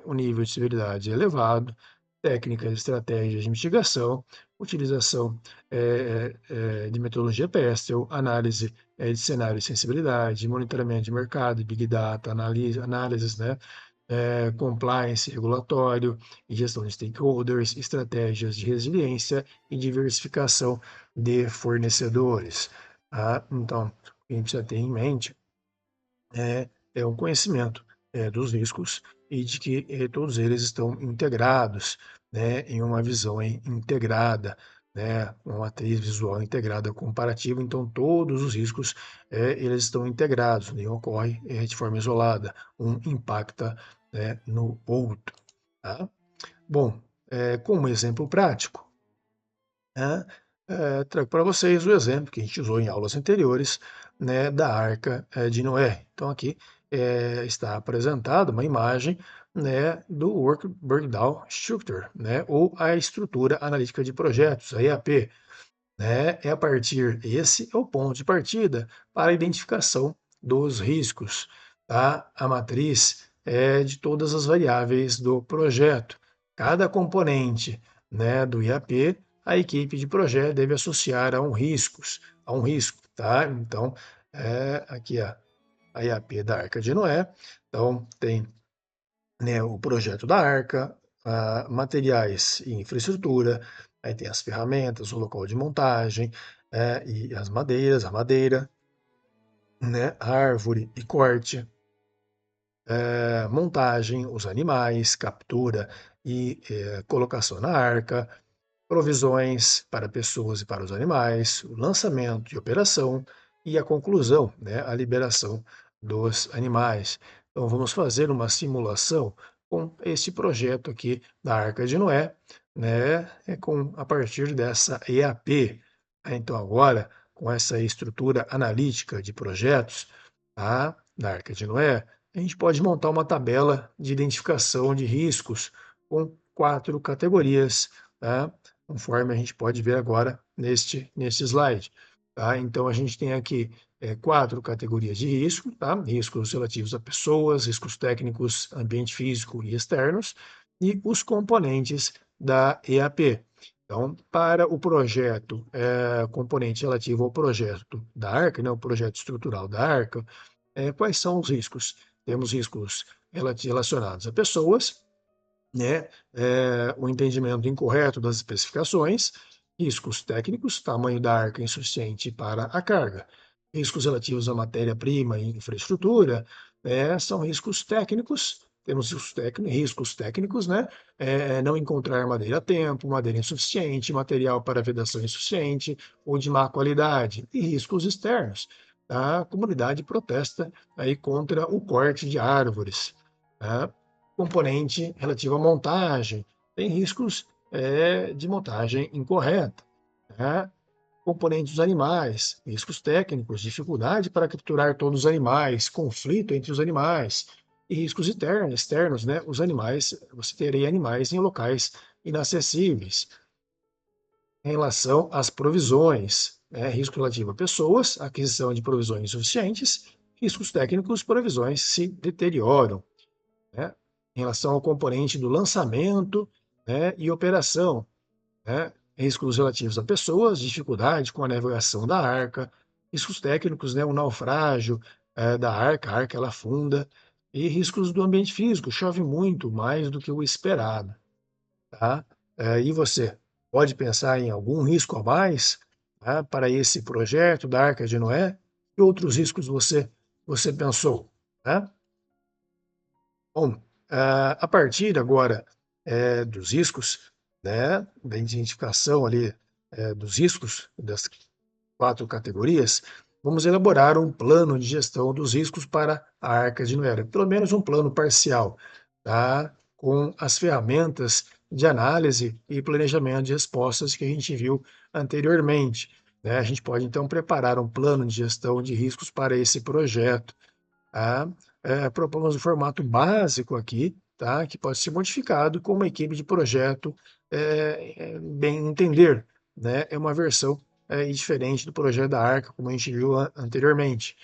O nível de severidade elevado, técnicas e estratégias de mitigação, utilização de metodologia PESTEL, análise de cenário e sensibilidade, monitoramento de mercado, Big Data, análises, né, compliance regulatório e gestão de stakeholders, estratégias de resiliência e diversificação de fornecedores. Então, o que a gente precisa ter em mente um conhecimento dos riscos e de que todos eles estão integrados, né, em uma visão integrada, né, uma matriz visual integrada comparativa. Então, todos os riscos eles estão integrados, nenhum ocorre de forma isolada, um impacta, né, no outro. Tá? Bom, como exemplo prático, né, trago para vocês o exemplo que a gente usou em aulas anteriores, né, da Arca de Noé. Então, aqui está apresentada uma imagem, né, do Work Breakdown Structure, né, ou a estrutura analítica de projetos, a EAP. né? Esse é o ponto de partida para a identificação dos riscos, tá? A matriz é de todas as variáveis do projeto. Cada componente, né, do IAP, a equipe de projeto deve associar a um risco, tá? Então, aqui a IAP da Arca de Noé. Então, tem, né, o projeto da arca, materiais e infraestrutura, aí tem as ferramentas, o local de montagem, e as madeiras, a madeira, né, árvore e corte, montagem, os animais, captura e colocação na arca, provisões para pessoas e para os animais, o lançamento e operação e a conclusão, né, a liberação dos animais. Então, vamos fazer uma simulação com esse projeto aqui da Arca de Noé, né, a partir dessa EAP. Então, agora, com essa estrutura analítica de projetos, tá, da Arca de Noé, a gente pode montar uma tabela de identificação de riscos com 4 categorias, tá? Conforme a gente pode ver agora neste slide. Tá? Então, a gente tem aqui 4 categorias de risco, tá? Riscos relativos a pessoas, riscos técnicos, ambiente físico e externos, e os componentes da EAP. Então, para o projeto, componente relativo ao projeto da Arca, né, o projeto estrutural da Arca, quais são os riscos? Temos riscos relacionados a pessoas, né, o entendimento incorreto das especificações, riscos técnicos, tamanho da arca insuficiente para a carga, riscos relativos à matéria-prima e infraestrutura, são riscos técnicos, temos riscos técnicos, né, não encontrar madeira a tempo, madeira insuficiente, material para vedação insuficiente ou de má qualidade, e riscos externos. A comunidade protesta aí contra o corte de árvores, tá? Componente relativo à montagem, tem riscos de montagem incorreta, né? Componente dos animais, riscos técnicos, dificuldade para capturar todos os animais, conflito entre os animais, e riscos externos, né? Os animais, você teria animais em locais inacessíveis. Em relação às provisões, né? Risco relativo a pessoas, aquisição de provisões insuficientes, riscos técnicos, provisões se deterioram, né? Em relação ao componente do lançamento, né, e operação, né? Riscos relativos a pessoas, dificuldade com a navegação da arca, riscos técnicos, né, o naufrágio da arca, a arca ela afunda, e riscos do ambiente físico, chove muito mais do que o esperado, tá? E você pode pensar em algum risco a mais, tá, para esse projeto da Arca de Noé? Que outros riscos você pensou, tá? Bom, a partir agora dos riscos, né, da identificação ali dos riscos das 4 categorias, vamos elaborar um plano de gestão dos riscos para a Arca de Noé, pelo menos um plano parcial, tá? Com as ferramentas de análise e planejamento de respostas que a gente viu anteriormente, né? A gente pode então preparar um plano de gestão de riscos para esse projeto, tá? Propomos um formato básico aqui, tá? Que pode ser modificado com uma equipe de projeto bem entender, né? É uma versão diferente do projeto da Arca, como a gente viu anteriormente,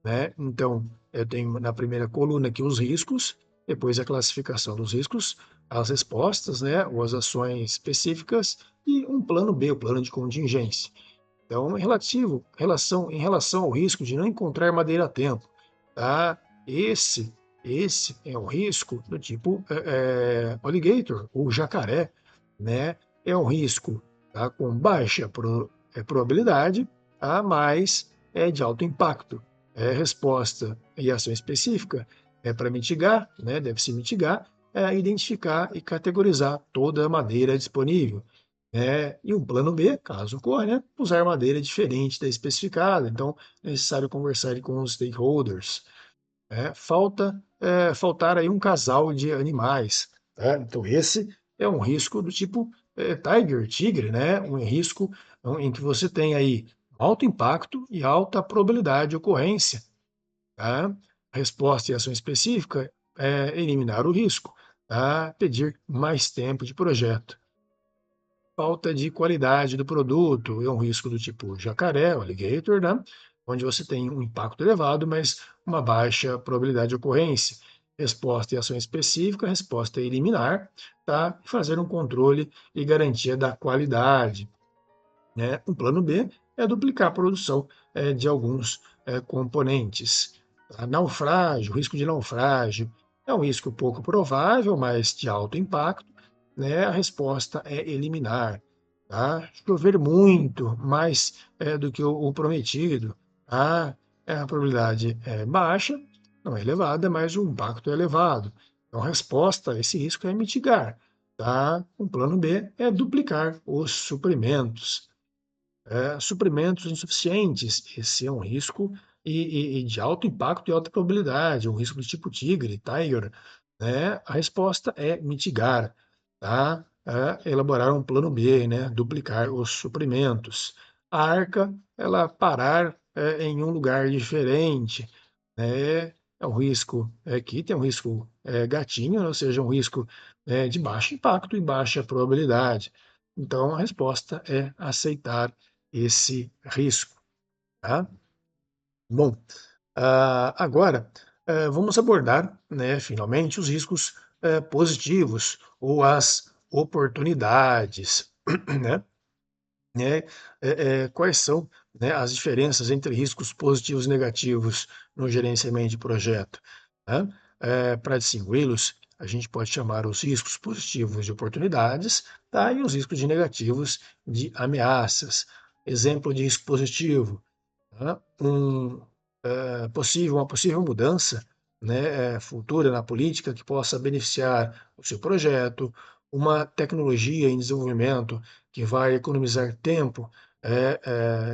né? Então, eu tenho na primeira coluna aqui os riscos, depois a classificação dos riscos, as respostas, né? Ou as ações específicas e um plano B, o plano de contingência. Então, em relação ao risco de não encontrar madeira a tempo, tá? Esse, esse é um risco do tipo alligator ou jacaré, né? É um risco, tá, com baixa probabilidade, tá, mas é de alto impacto. Resposta e ação específica para mitigar, né? Deve-se mitigar, identificar e categorizar toda a madeira disponível. E um plano B, caso ocorra, né, usar madeira diferente da especificada. Então, é necessário conversar com os stakeholders. Faltar aí um casal de animais. Tá? Então, esse é um risco do tipo tigre, né? Um risco em que você tem aí alto impacto e alta probabilidade de ocorrência. Tá? Resposta e ação específica é eliminar o risco, tá? Pedir mais tempo de projeto. falta de qualidade do produto, é um risco do tipo jacaré, o alligator, né? Onde você tem um impacto elevado, mas uma baixa probabilidade de ocorrência. Resposta e ação específica, resposta é eliminar, tá? E fazer um controle e garantia da qualidade, né? O plano B é duplicar a produção de alguns componentes. Tá? Naufrágio, risco de naufrágio, é um risco pouco provável, mas de alto impacto, né? A resposta é eliminar. Tá? Chover muito, mais do que o prometido, tá? A probabilidade é baixa, não é elevada, mas o impacto é elevado. Então, a resposta a esse risco é mitigar. Tá? O plano B é duplicar os suprimentos. Suprimentos insuficientes, esse é um risco e de alto impacto e alta probabilidade, um risco do tipo tigre, tiger, né? A resposta é mitigar, tá? Elaborar um plano B, né? Duplicar os suprimentos. A arca, ela parar em um lugar diferente, né? É um risco aqui tem um risco gatinho, ou seja, um risco de baixo impacto e baixa probabilidade. Então, a resposta é aceitar esse risco, tá? Bom, agora vamos abordar, né, finalmente, os riscos positivos ou as oportunidades, né? Quais são, né, as diferenças entre riscos positivos e negativos no gerenciamento de projeto, né? Para distingui-los, a gente pode chamar os riscos positivos de oportunidades, tá? E os riscos de negativos de ameaças. Exemplo de risco positivo, tá? Uma possível mudança, né, futura na política que possa beneficiar o seu projeto, uma tecnologia em desenvolvimento que vai economizar tempo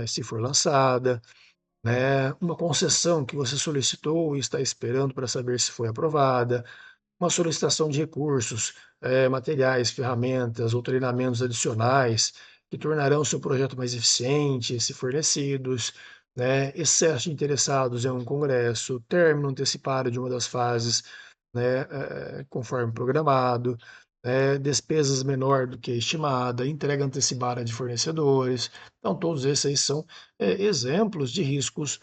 se for lançada, né, uma concessão que você solicitou e está esperando para saber se foi aprovada, uma solicitação de recursos, materiais, ferramentas ou treinamentos adicionais que tornarão o seu projeto mais eficiente, se fornecidos, né? Excesso de interessados em um congresso, término antecipado de uma das fases, né, conforme programado, despesas menor do que a estimada, entrega antecipada de fornecedores. Então, todos esses aí são exemplos de riscos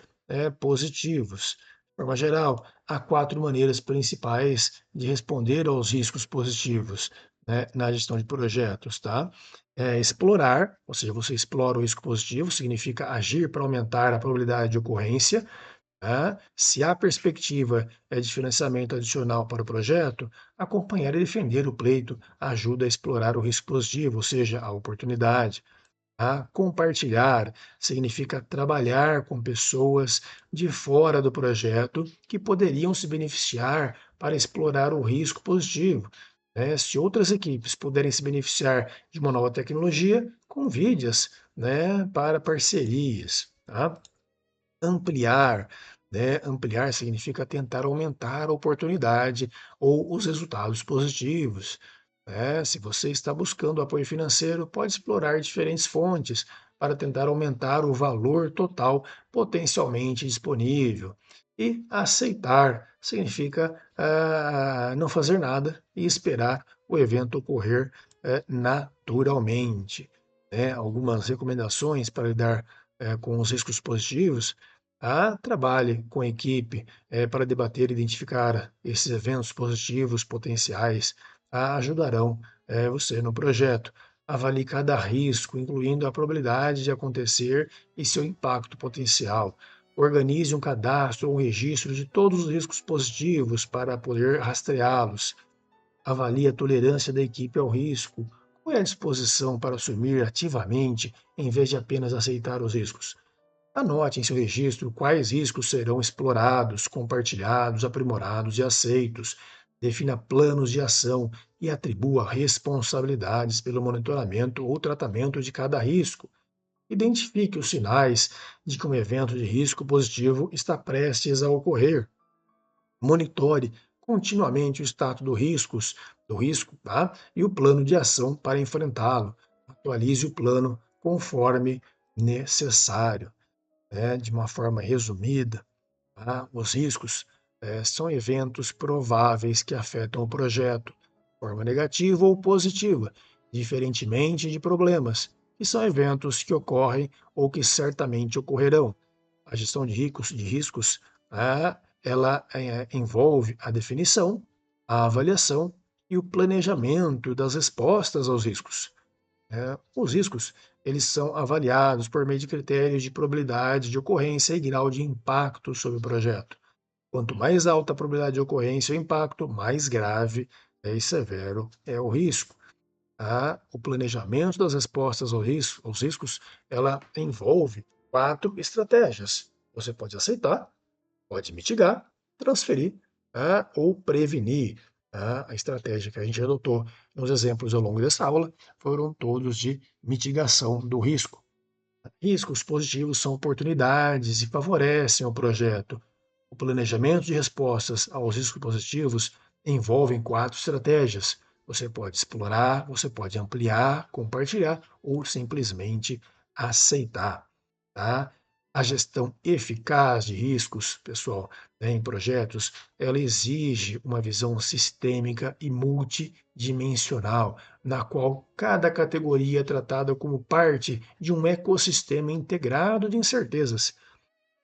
positivos. De forma geral, há quatro maneiras principais de responder aos riscos positivos, né, na gestão de projetos, tá? Explorar, ou seja, você explora o risco positivo, significa agir para aumentar a probabilidade de ocorrência. Se há perspectiva de financiamento adicional para o projeto, acompanhar e defender o pleito ajuda a explorar o risco positivo, ou seja, a oportunidade. Compartilhar significa trabalhar com pessoas de fora do projeto que poderiam se beneficiar para explorar o risco positivo, né? Se outras equipes puderem se beneficiar de uma nova tecnologia, convide-as, né, para parcerias. Tá? Ampliar, né? Ampliar significa tentar aumentar a oportunidade ou os resultados positivos, né? Se você está buscando apoio financeiro, pode explorar diferentes fontes para tentar aumentar o valor total potencialmente disponível. E aceitar significa não fazer nada e esperar o evento ocorrer naturalmente, né? Algumas recomendações para lidar com os riscos positivos. Trabalhe com a equipe para debater e identificar esses eventos positivos potenciais, ajudarão você no projeto. Avalie cada risco, incluindo a probabilidade de acontecer e seu impacto potencial. Organize um cadastro ou um registro de todos os riscos positivos para poder rastreá-los. Avalie a tolerância da equipe ao risco. Qual é a disposição para assumir ativamente, em vez de apenas aceitar os riscos? Anote em seu registro quais riscos serão explorados, compartilhados, aprimorados e aceitos. Defina planos de ação e atribua responsabilidades pelo monitoramento ou tratamento de cada risco. Identifique os sinais de que um evento de risco positivo está prestes a ocorrer. Monitore continuamente o status do risco, tá? E o plano de ação para enfrentá-lo. Atualize o plano conforme necessário, né? De uma forma resumida, tá? Os riscos são eventos prováveis que afetam o projeto, de forma negativa ou positiva, diferentemente de problemas, que são eventos que ocorrem ou que certamente ocorrerão. A gestão de riscos, ela envolve a definição, a avaliação e o planejamento das respostas aos riscos. Os riscos, eles são avaliados por meio de critérios de probabilidade de ocorrência e grau de impacto sobre o projeto. Quanto mais alta a probabilidade de ocorrência ou impacto, mais grave e severo é o risco. O planejamento das respostas aos riscos, ela envolve 4 estratégias. Você pode aceitar, pode mitigar, transferir, ou prevenir. A estratégia que a gente adotou nos exemplos ao longo dessa aula foram todos de mitigação do risco. Riscos positivos são oportunidades e favorecem o projeto. O planejamento de respostas aos riscos positivos envolve 4 estratégias. Você pode explorar, você pode ampliar, compartilhar ou simplesmente aceitar. Tá? A gestão eficaz de riscos, pessoal, em projetos, ela exige uma visão sistêmica e multidimensional, na qual cada categoria é tratada como parte de um ecossistema integrado de incertezas.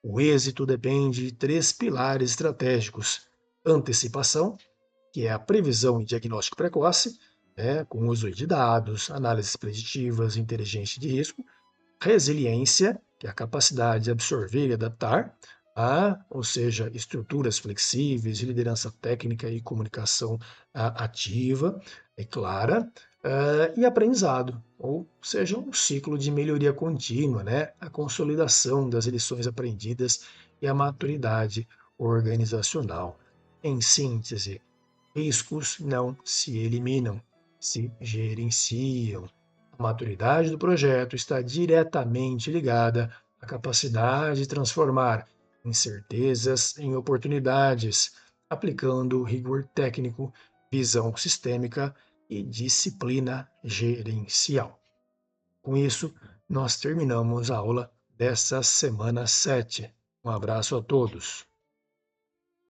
O êxito depende de 3 pilares estratégicos: antecipação, que é a previsão e diagnóstico precoce, com o uso de dados, análises preditivas, inteligência de risco; resiliência, que é a capacidade de absorver e adaptar, ou seja, estruturas flexíveis, liderança técnica e comunicação ativa e clara, e aprendizado, ou seja, um ciclo de melhoria contínua, a consolidação das lições aprendidas e a maturidade organizacional. Em síntese, riscos não se eliminam, se gerenciam. A maturidade do projeto está diretamente ligada à capacidade de transformar incertezas em oportunidades, aplicando rigor técnico, visão sistêmica e disciplina gerencial. Com isso, nós terminamos a aula dessa semana 7. Um abraço a todos.